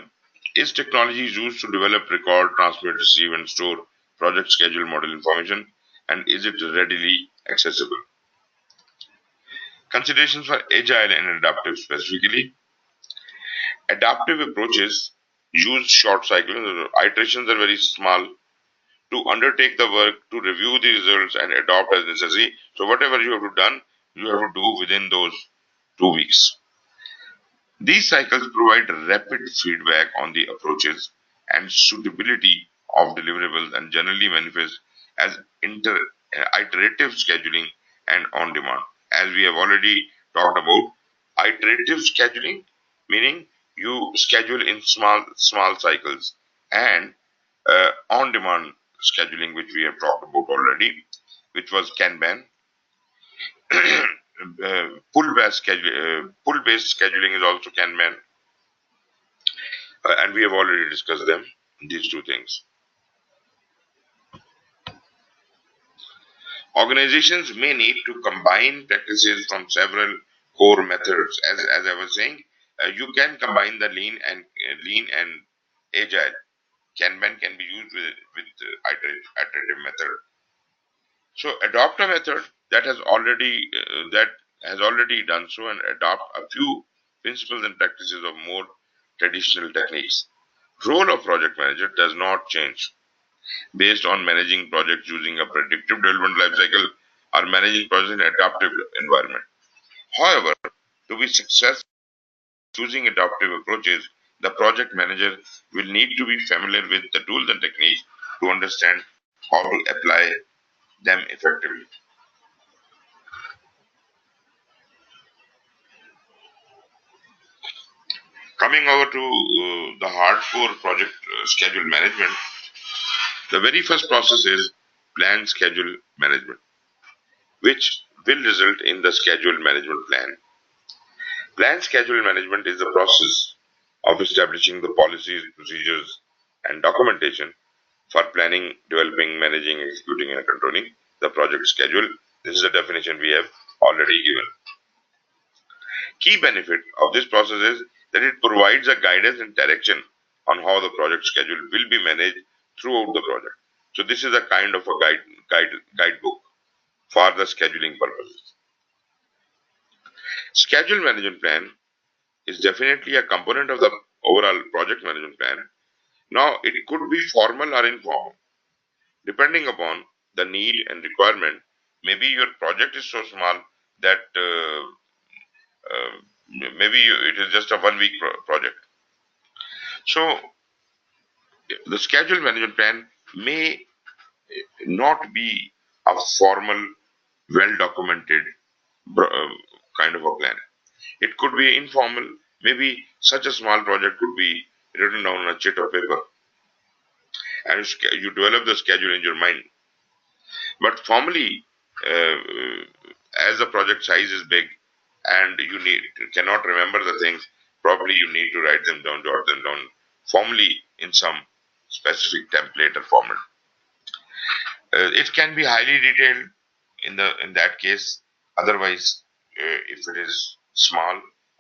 is technology used to develop, record, transmit, receive, and store project schedule model information, and is it readily accessible? Considerations for agile and adaptive specifically. Adaptive approaches use short cycles, iterations are very small, to undertake the work, to review the results and adopt as necessary. So whatever you have to done, you have to do within those 2 weeks. These cycles provide rapid feedback on the approaches and suitability of deliverables and generally manifest as iterative scheduling and on demand. As we have already talked about, iterative scheduling, meaning you schedule in small cycles, and on demand scheduling, which we have talked about already, which was Kanban. Pull based scheduling is also Kanban, and we have already discussed them. These two things. Organizations may need to combine practices from several core methods. As I was saying, you can combine the lean and agile. Kanban can be used with iterative method. So adopt a method that has already done so and adopt a few principles and practices of more traditional techniques. Role of project manager does not change based on managing projects using a predictive development lifecycle. or managing projects in adaptive environment. However, to be successful choosing adaptive approaches, the project manager will need to be familiar with the tools and techniques to understand how to apply them effectively. Coming over to the hardcore project schedule management, the very first process is plan schedule management, which will result in the schedule management plan. Plan schedule management is the process of establishing the policies, procedures, and documentation for planning, developing, managing, executing, and controlling the project schedule. This is a definition we have already given. Key benefit of this process is that it provides a guidance and direction on how the project schedule will be managed throughout the project. So this is a kind of a guidebook for the scheduling purposes. Schedule management plan is definitely a component of the overall project management plan. Now it could be formal or informal, depending upon the need and requirement. Maybe your project is so small that maybe it is just a 1 week project. So the schedule management plan may not be a formal, well documented kind of a plan. It could be informal. Maybe such a small project could be written down on a sheet of paper and you develop the schedule in your mind. But formally, uh, as the project size is big and you cannot remember the things, probably you need to write them down, jot them down formally in some specific template or format. It can be highly detailed in that case. Otherwise, if it is small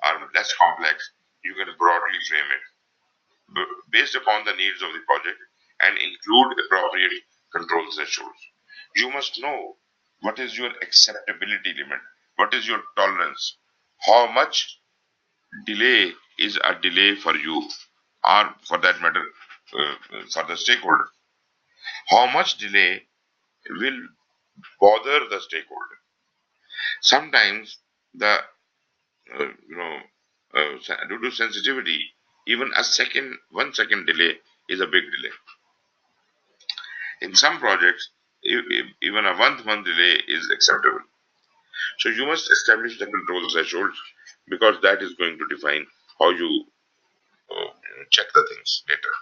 or less complex, you can broadly frame it based upon the needs of the project and include appropriate control thresholds. You must know what is your acceptability limit, what is your tolerance, how much delay is a delay for you, or for that matter, for the stakeholder. How much delay will bother the stakeholder? Sometimes the you know due to sensitivity, even a second, 1 second delay is a big delay. In some projects, even a month delay is acceptable. So you must establish the control thresholds because that is going to define how you check the things later.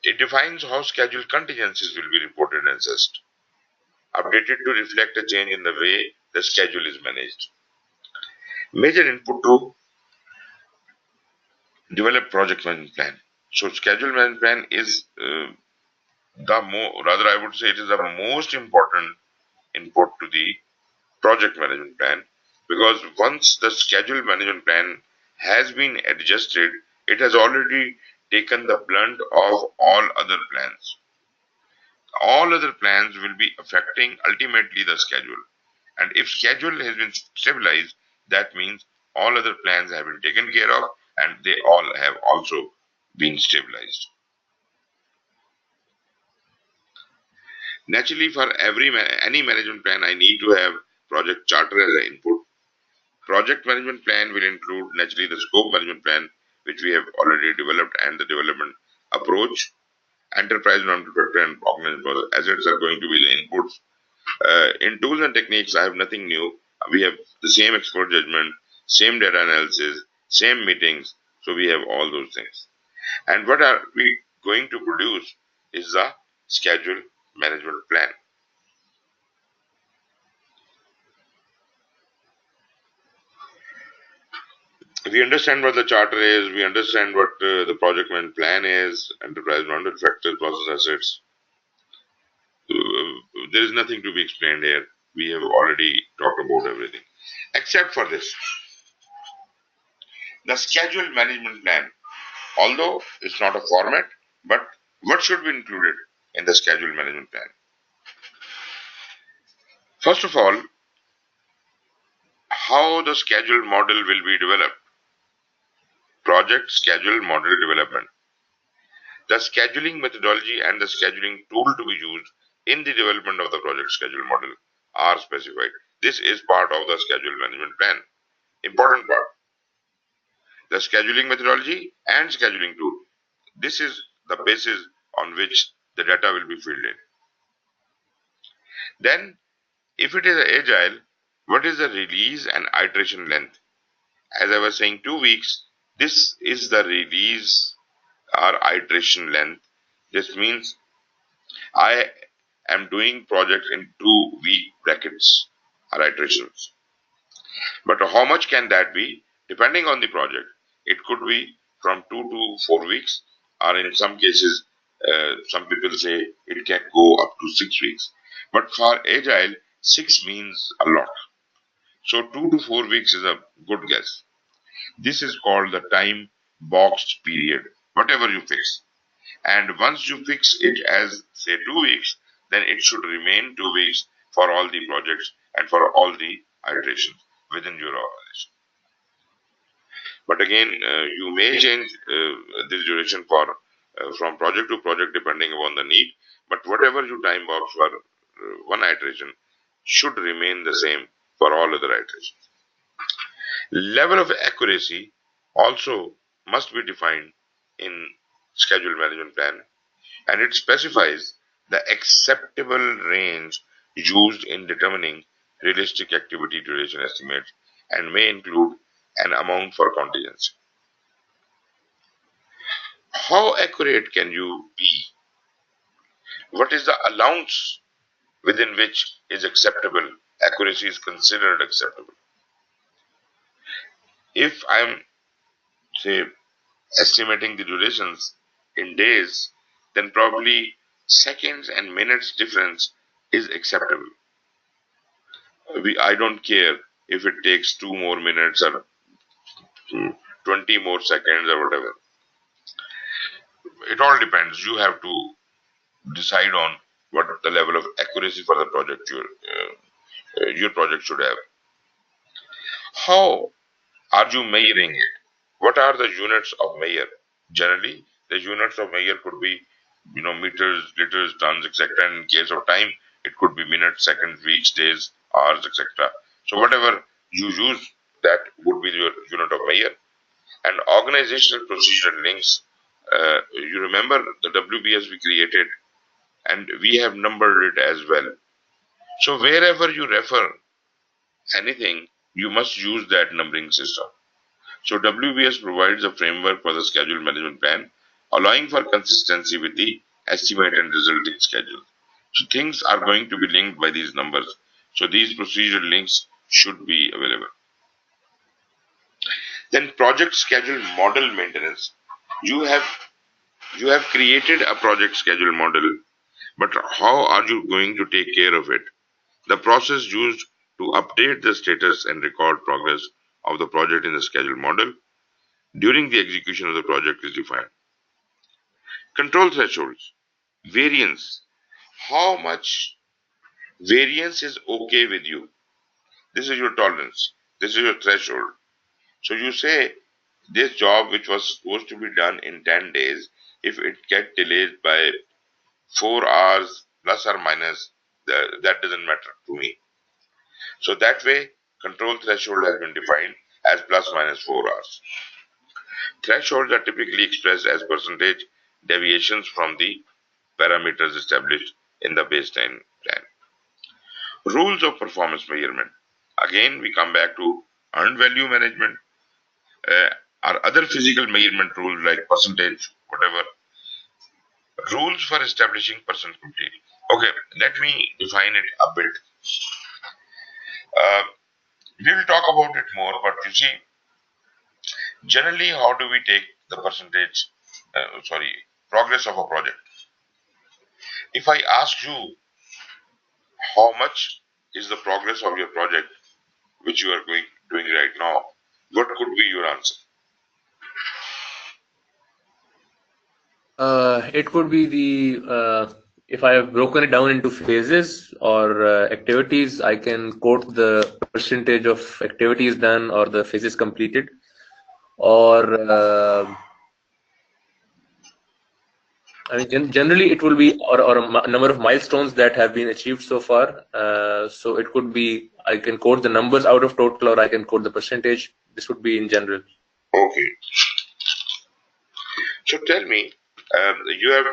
It defines how scheduled contingencies will be reported and assessed, updated to reflect a change in the way the schedule is managed. Major input to develop project management plan. So schedule management plan is rather I would say it is the most important input to the project management plan because once the schedule management plan has been adjusted, it has already taken the blunt of all other plans. All other plans will be affecting ultimately the schedule. And if schedule has been stabilized, that means all other plans have been taken care of and they all have also been stabilized. Naturally, for any management plan, I need to have project charter as an input. Project management plan will include naturally the scope management plan, which we have already developed, and the development approach. Enterprise non-factor and organizational assets are going to be the inputs. In tools and techniques, I have nothing new. We have the same expert judgment, same data analysis, same meetings. So we have all those things. And what are we going to produce is the schedule management plan. We understand what the charter is, we understand what the project management plan is, enterprise non factors, process assets. There is nothing to be explained here. We have already talked about everything. Except for this. The schedule management plan, although it's not a format, but what should be included in the schedule management plan? First of all, how the schedule model will be developed. Project schedule model development. The scheduling methodology and the scheduling tool to be used in the development of the project schedule model are specified. This is part of the schedule management plan. Important part. The scheduling methodology and scheduling tool. This is the basis on which the data will be filled in. Then, if it is agile, what is the release and iteration length? As I was saying, 2 weeks. This is the release or iteration length. This means I am doing projects in 2-week brackets or iterations. But how much can that be? Depending on the project, it could be from 2 to 4 weeks, or in some cases, some people say it can go up to 6 weeks. But for agile, 6 means a lot. So 2 to 4 weeks is a good guess. This is called the time boxed period, whatever you fix. And once you fix it as, say, 2 weeks, then it should remain 2 weeks for all the projects and for all the iterations within your organization. But again, you may change this duration for from project to project depending upon the need. But whatever you time box for one iteration should remain the same for all other iterations. Level of accuracy also must be defined in schedule management plan, and it specifies the acceptable range used in determining realistic activity duration estimates and may include an amount for contingency. How accurate can you be? What is the allowance within which is acceptable? Accuracy is considered acceptable. If I'm, say, estimating the durations in days, then probably seconds and minutes difference is acceptable. I don't care if it takes 2 more minutes or 20 more seconds or whatever. It all depends. You have to decide on what the level of accuracy for the project your project should have. How are you measuring it? What are the units of measure? Generally, the units of measure could be, meters, liters, tons, etc. In case of time, it could be minutes, seconds, weeks, days, hours, etc. So whatever you use, that would be your unit of measure. And organizational procedural links. You remember the WBS we created, and we have numbered it as well. So wherever you refer anything, you must use that numbering system. So WBS provides a framework for the schedule management plan, allowing for consistency with the estimate and resulting schedule. So things are going to be linked by these numbers. So these procedural links should be available. Then project schedule model maintenance. You have created a project schedule model, but how are you going to take care of it? The process used to update the status and record progress of the project in the schedule model during the execution of the project is defined. Control thresholds. Variance. How much variance is okay with you? This is your tolerance. This is your threshold. So you say this job which was supposed to be done in 10 days, if it gets delayed by 4 hours plus or minus, that doesn't matter to me. So that way, control threshold has been defined as plus minus 4 hours. Thresholds are typically expressed as percentage deviations from the parameters established in the baseline plan. Rules of performance measurement. Again, we come back to earned value management or other physical measurement rules like percentage, whatever. Rules for establishing percent complete. Okay, let me define it a bit. We will talk about it more, but you see, generally, how do we take the percentage, progress of a project? If I ask you how much is the progress of your project, which you are doing right now, what could be your answer? It could be if I have broken it down into phases or activities, I can quote the percentage of activities done or the phases completed, or I mean, generally it will be or a number of milestones that have been achieved so far. So it could be I can quote the numbers out of total, or I can quote the percentage. This would be in general. Okay. So tell me, you have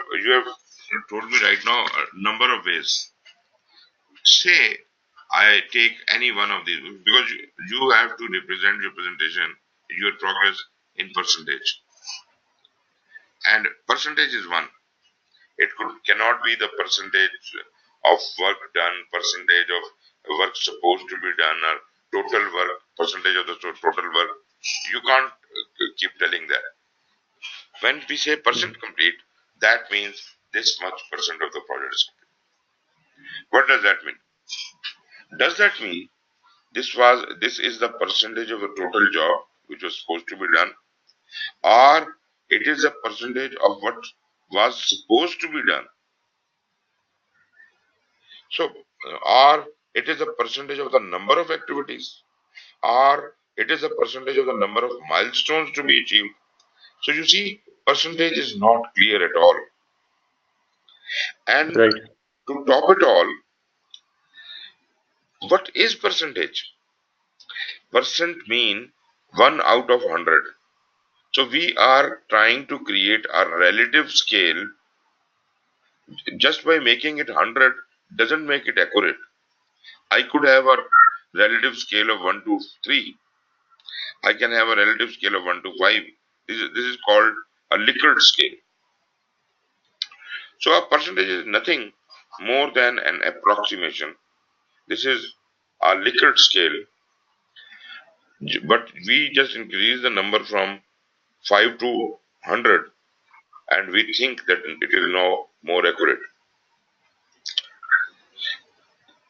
told me right now a number of ways. Say I take any one of these because you have to represent your presentation, your progress in percentage, and percentage is one. It cannot be the percentage of work done, percentage of work supposed to be done, or total work, percentage of the total work. You can't keep telling that. When we say percent complete, that means this much percent of the project is complete. What does that mean? Does that mean this is the percentage of the total job which was supposed to be done, or it is a percentage of what was supposed to be done? So, or it is a percentage of the number of activities, or it is a percentage of the number of milestones to be achieved. So you see, percentage is not clear at all. And Right. to top it all, what is percentage? Percent mean 1 out of 100. So we are trying to create a relative scale. Just by making it 100 doesn't make it accurate. I could have a relative scale of 1 to 3. I can have a relative scale of 1 to 5. This is called a Likert scale. So a percentage is nothing more than an approximation. This is a Likert scale, but we just increase the number from 5 to 100 and we think that it is now more accurate.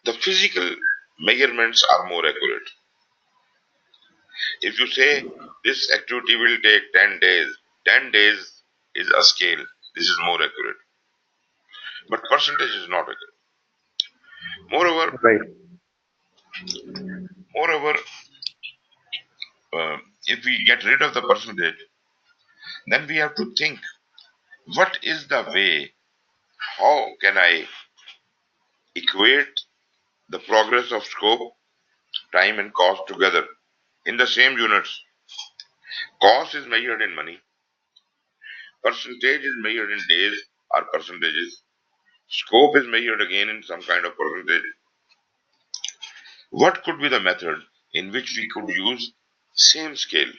The physical measurements are more accurate. If you say this activity will take 10 days, 10 days is a scale. This is more accurate. But percentage is not accurate. Moreover, Right. moreover, if we get rid of the percentage, then we have to think what is the way, how can I equate the progress of scope, time, and cost together in the same units. Cost is measured in money, percentage is measured in days or percentages, scope is measured again in some kind of percentage. What could be the method in which we could use same scale,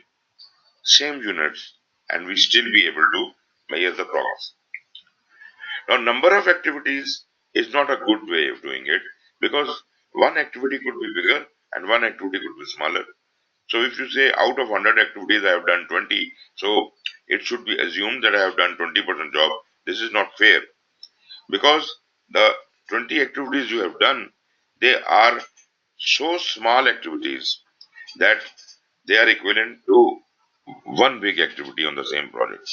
same units, and we still be able to measure the progress? Now, number of activities is not a good way of doing it because one activity could be bigger and one activity could be smaller. So if you say out of 100 activities I have done 20, so it should be assumed that I have done 20% job. This is not fair because the 20 activities you have done, they are so small activities that they are equivalent to one big activity on the same project.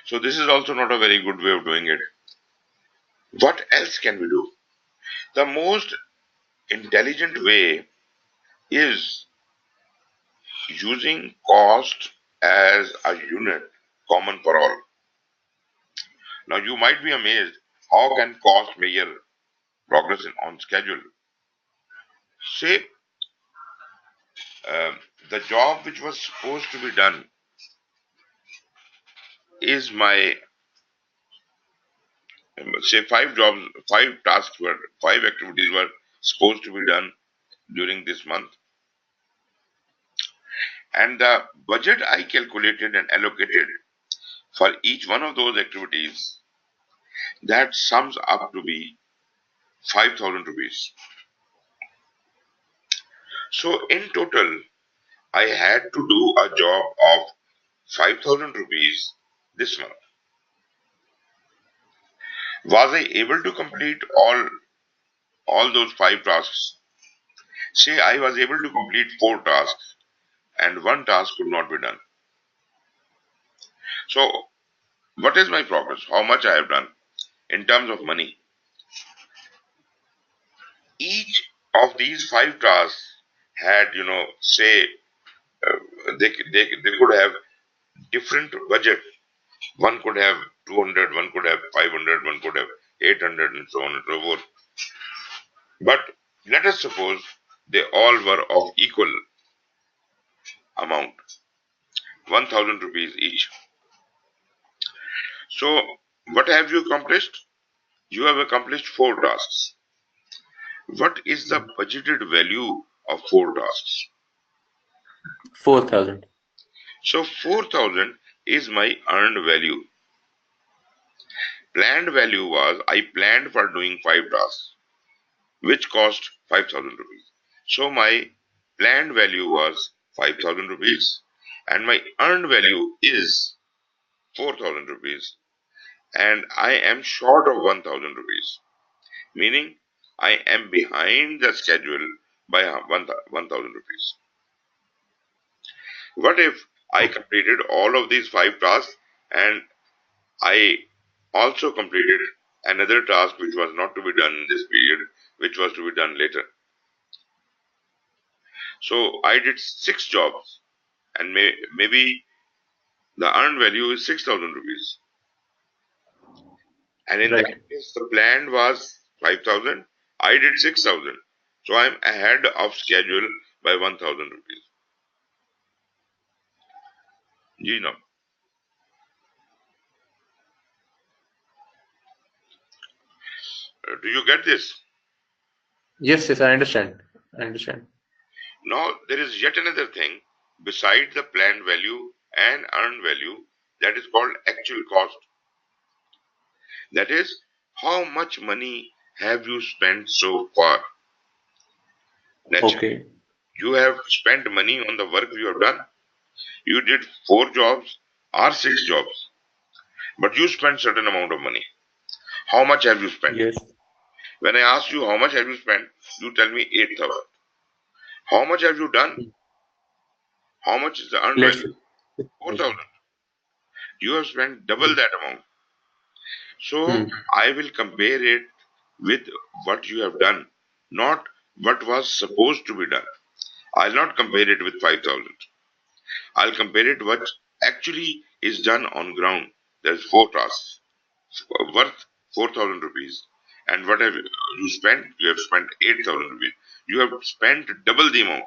So this is also not a very good way of doing it. What else can we do? The most intelligent way is using cost as a unit common for all. Now you might be amazed, how can cost measure progress on schedule? Say the job which was supposed to be done is say five activities were supposed to be done during this month, and the budget I calculated and allocated for each one of those activities, that sums up to be 5,000 rupees. So in total, I had to do a job of 5,000 rupees this month. Was I able to complete all those five tasks? Say I was able to complete four tasks and one task could not be done. So what is my progress? How much I have done in terms of money? Each of these five tasks had, say, they could have different budget. One could have 200, one could have 500, one could have 800, and so on and so forth. But let us suppose they all were of equal amount, 1000 rupees each. So, what have you accomplished? You have accomplished 4 tasks. What is the budgeted value of 4 tasks? 4,000. So, 4000 is my earned value. Planned value was I planned for doing 5 tasks, which cost 5000 rupees. So, my planned value was 5000 rupees, and my earned value is 4000 rupees, and I am short of 1000 rupees, meaning I am behind the schedule by 1000 rupees. What if I Okay. completed all of these 5 tasks and I also completed another task which was not to be done in this period, which was to be done later? So I did 6 jobs, and maybe the earned value is 6000 rupees. And in that Right. case, the plan was 5000. I did 6000. So I'm ahead of schedule by 1000 rupees. You know, do you get this? Yes, yes, I understand. I understand. Now, there is yet another thing beside the planned value and earned value that is called actual cost. That is, how much money have you spent so far? Naturally, Okay. you have spent money on the work you have done. You did 4 jobs or 6 jobs, but you spent certain amount of money. How much have you spent? Yes. When I ask you how much have you spent, you tell me 8000. How much have you done? Hmm. How much is the earned Let's value? say 4000. 6,000. You have spent double Hmm. that amount. So Hmm. I will compare it with what you have done, not what was supposed to be done. I'll not compare it with 5000. I'll compare it what actually is done on ground. There's 4 tasks worth 4000 rupees. And what have you spent? You have spent 8000 rupees. You have spent double the amount.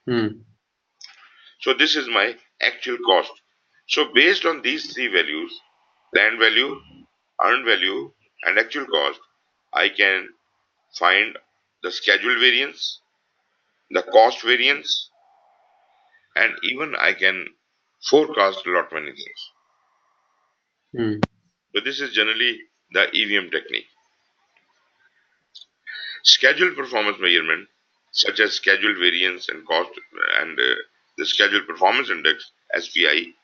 Hmm. So this is my actual cost. So based on these 3 values, planned value, earned value, and actual cost, I can find the schedule variance, the cost variance, and even I can forecast a lot many things. Hmm. So this is generally the EVM technique. Schedule performance measurement, such as schedule variance and cost, and the schedule performance index (SPI),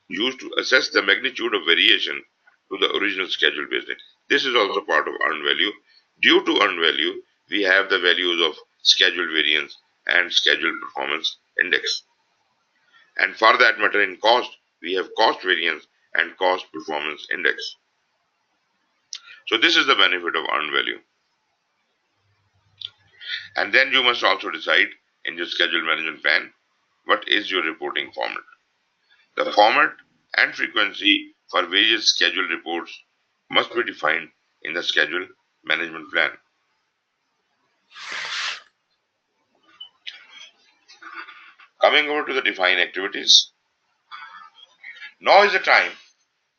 used to assess the magnitude of variation to the original schedule business. This is also part of earned value. Due to earned value, we have the values of schedule variance and schedule performance index. And for that matter, in cost, we have cost variance and cost performance index. So this is the benefit of earned value. And then you must also decide in your schedule management plan what is your reporting format. The format and frequency for various schedule reports must be defined in the schedule management plan. Coming over to the define activities. Now is the time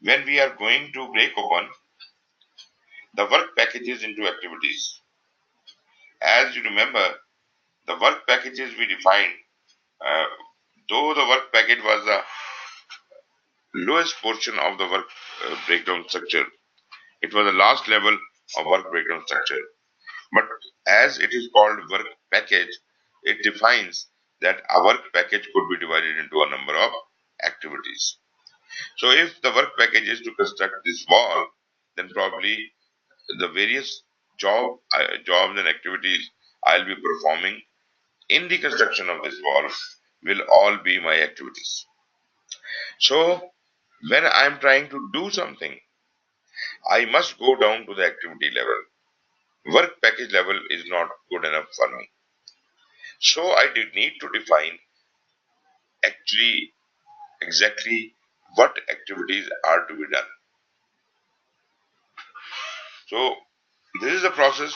when we are going to break open the work packages into activities. As you remember, the work packages we defined, uh, though the work package was the lowest portion of the work breakdown structure, it was the last level of work breakdown structure. But as it is called work package, it defines that a work package could be divided into a number of activities. So if the work package is to construct this wall, then probably the various jobs and activities I'll be performing in the construction of this wall will all be my activities. So when I'm trying to do something, I must go down to the activity level. Work package level is not good enough for me. So I did need to define actually exactly what activities are to be done. So this is the process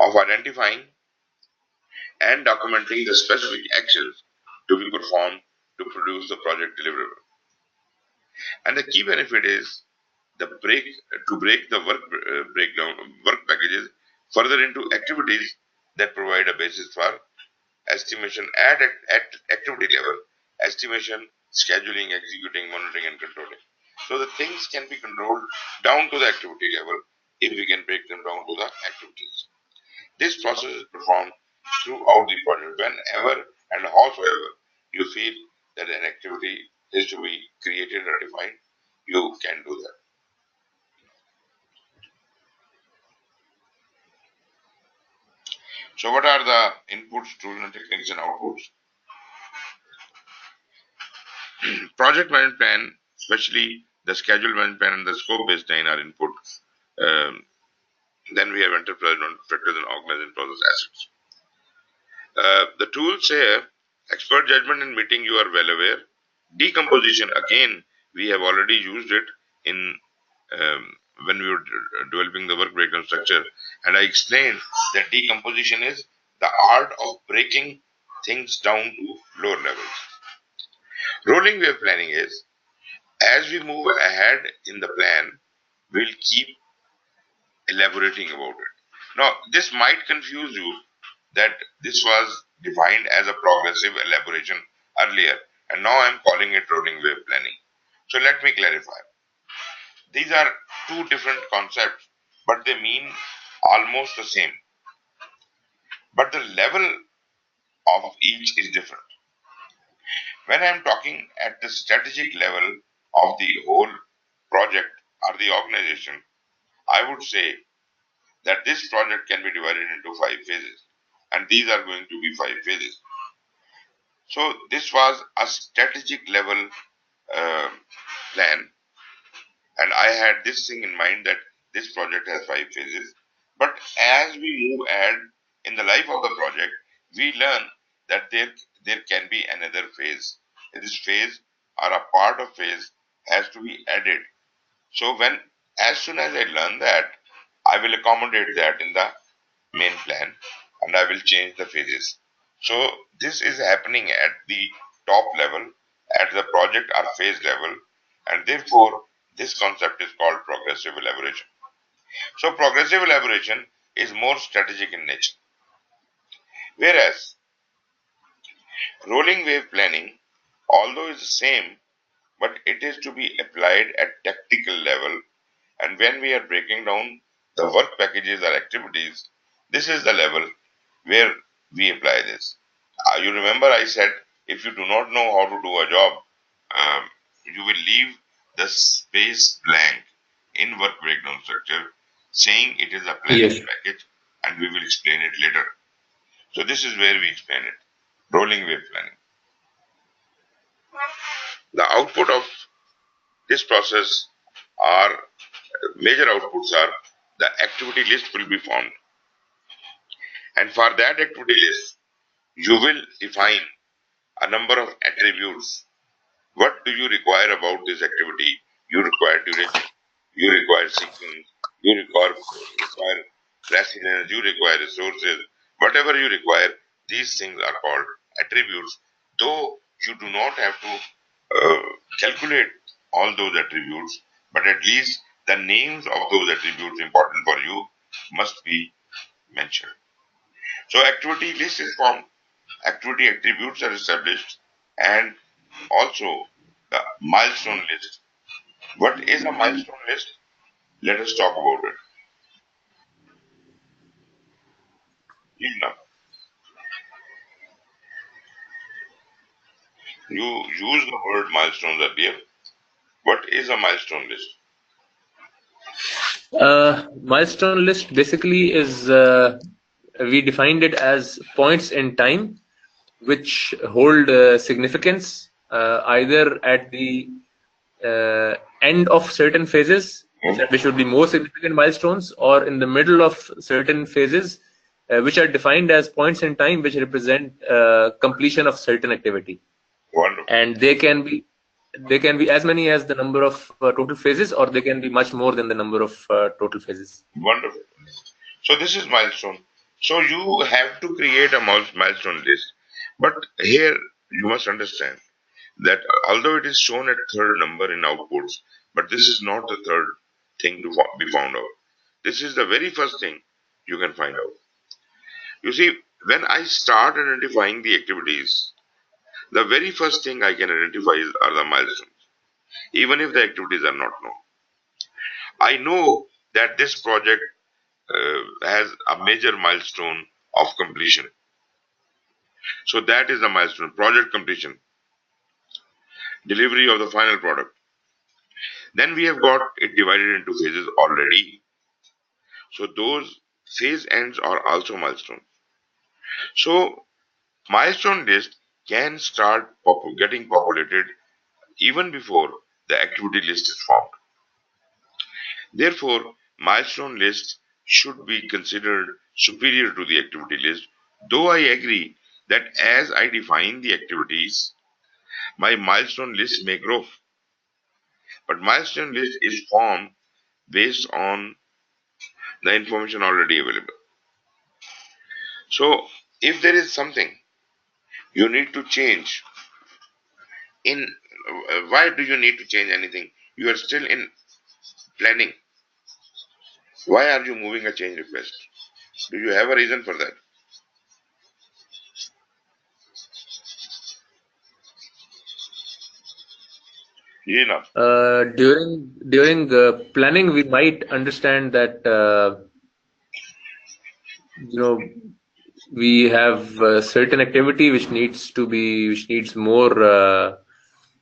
of identifying and documenting the specific actions to be performed to produce the project deliverable. And the key benefit is break the work packages further into activities that provide a basis for estimation at activity level, estimation, scheduling, executing, monitoring, and controlling. So the things can be controlled down to the activity level if we can break them down to the activities. This process is performed throughout the project. Whenever and howsoever you feel that an activity is to be created or defined, you can do that. So what are the inputs, tools and techniques and outputs? Project management plan, especially the schedule management plan and the scope baseline are input. Um, then we have enterprise factors and organizing process assets. The tools here, expert judgment and meeting, you are well aware. Decomposition, again, we have already used it in when we were developing the work breakdown structure, and I explained that decomposition is the art of breaking things down to lower levels. Rolling wave planning is, as we move ahead in the plan, we'll keep elaborating about it. Now, this might confuse you that this was defined as a progressive elaboration earlier, and now I'm calling it rolling wave planning. So let me clarify. These are two different concepts, but they mean almost the same. But the level of each is different. When I'm talking at the strategic level of the whole project or the organization, I would say that this project can be divided into 5 phases, and these are going to be 5 phases. So this was a strategic level plan, and I had this thing in mind that this project has 5 phases. But as we move ahead in the life of the project, we learn that there can be another phase. This phase or a part of phase has to be added. So as soon as I learn that, I will accommodate that in the main plan and I will change the phases. So this is happening at the top level, at the project or phase level, and therefore this concept is called progressive elaboration. So progressive elaboration is more strategic in nature. Whereas rolling wave planning, although is the same, but it is to be applied at tactical level, and when we are breaking down the work packages or activities, this is the level where we apply this. You remember I said if you do not know how to do a job, you will leave the space blank in work breakdown structure saying it is a planning Yes. package and we will explain it later. So this is where we explain it. Rolling wave planning. The output of this process are major outputs are the activity list will be formed. And for that activity list, you will define a number of attributes. What do you require about this activity? You require duration, you require sequence, you require precedence, you require resources. Whatever you require, these things are called attributes. Though you do not have to calculate all those attributes, but at least the names of those attributes important for you must be mentioned. So activity list is formed, activity attributes are established, and also the milestone list. What is a milestone list? Let us talk about it. Now, you use the word milestones earlier. What is a milestone list? Milestone list basically is we defined it as points in time which hold significance either at the end of certain phases, which would be more significant milestones, or in the middle of certain phases, which are defined as points in time which represent completion of certain activity. Wonderful. And they can be they can be as many as the number of total phases, or they can be much more than the number of total phases. Wonderful. So this is milestone. So you have to create a milestone list. But here you must understand that although it is shown at third number in outputs, but this is not the third thing to be found out. This is the very first thing you can find out. You see, when I start identifying the activities, the very first thing I can identify are the milestones, even if the activities are not known. I know that this project has a major milestone of completion. So that is the milestone, project completion, delivery of the final product. Then we have got it divided into phases already. So those phase ends are also milestones. So milestone list can start getting populated even before the activity list is formed. Therefore, milestone list should be considered superior to the activity list, though I agree that as I define the activities, my milestone list may grow. But milestone list is formed based on the information already available. So if there is something you need to change in, why do you need to change anything? You are still in planning. Why are you moving a change request? Do you have a reason for that? Enough. During planning, we might understand that you know we have certain activity which needs more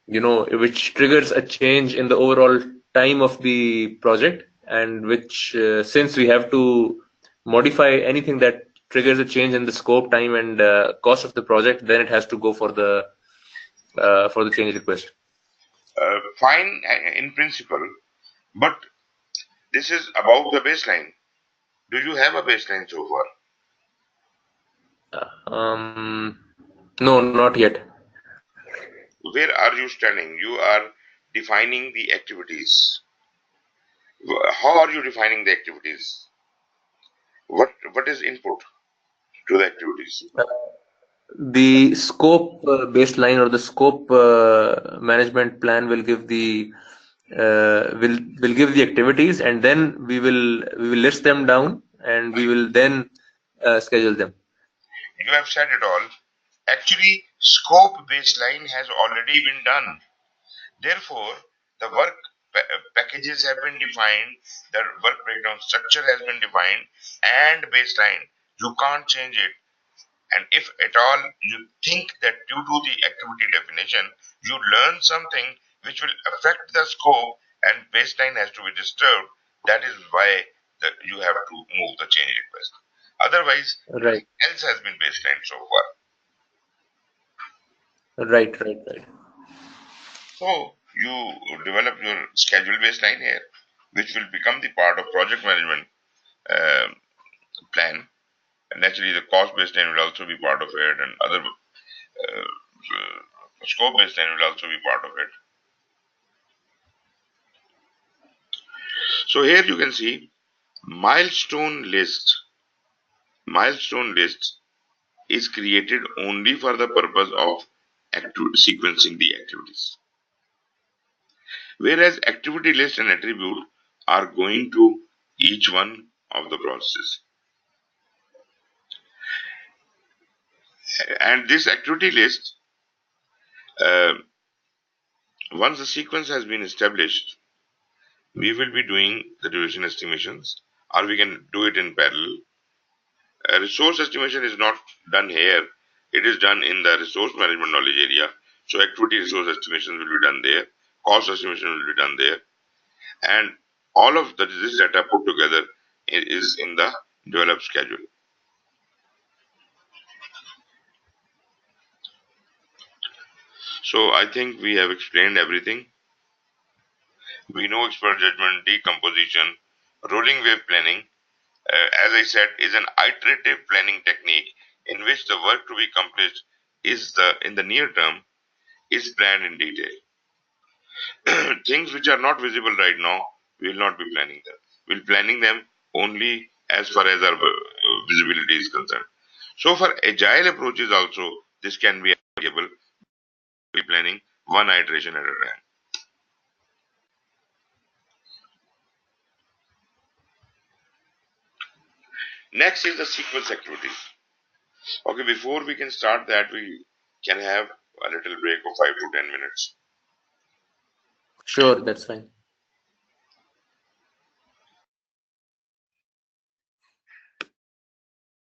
which triggers a change in the overall time of the project, and which since we have to modify anything that triggers a change in the scope, time, and cost of the project, then it has to go for the change request. Fine in principle, but this is about the baseline. Do you have a baseline so far? No, not yet. Where are you standing? You are defining the activities. How are you defining the activities? What is input to the activities? The scope baseline or the scope management plan will give the will give the activities, and then we will list them down, and we will then schedule them. You have said it all. Actually, scope baseline has already been done. Therefore, the work packages have been defined, the work breakdown structure has been defined, and baseline. You can't change it. And if at all you think that due to the activity definition, you learn something which will affect the scope and baseline has to be disturbed, that is why you have to move the change request. Otherwise, Right, nothing else has been baseline so far. right. So you develop your schedule baseline here, which will become the part of project management uh, plan. And naturally, the cost baseline will also be part of it, and other scope baseline will also be part of it. So here you can see milestone list. Milestone list is created only for the purpose of sequencing the activities. Whereas activity list and attribute are going to each one of the processes. And this activity list, uh, once the sequence has been established, we will be doing the duration estimations, or we can do it in parallel. Resource estimation is not done here. It is done in the resource management knowledge area. So activity resource estimations will be done there. Cost estimation will be done there. And all of this data put together is in the developed schedule. So I think we have explained everything. We know expert judgment, decomposition, rolling wave planning, as I said, is an iterative planning technique in which the work to be accomplished is in the near term is planned in detail. Things which are not visible right now, we will not be planning them. We'll planning them only as far as our visibility is concerned. So for agile approaches also, this can be applicable. Be planning one iteration at a time. Next is the sequence activities. Okay, before we can start that, we can have a little break of 5 to 10 minutes. Sure, that's fine.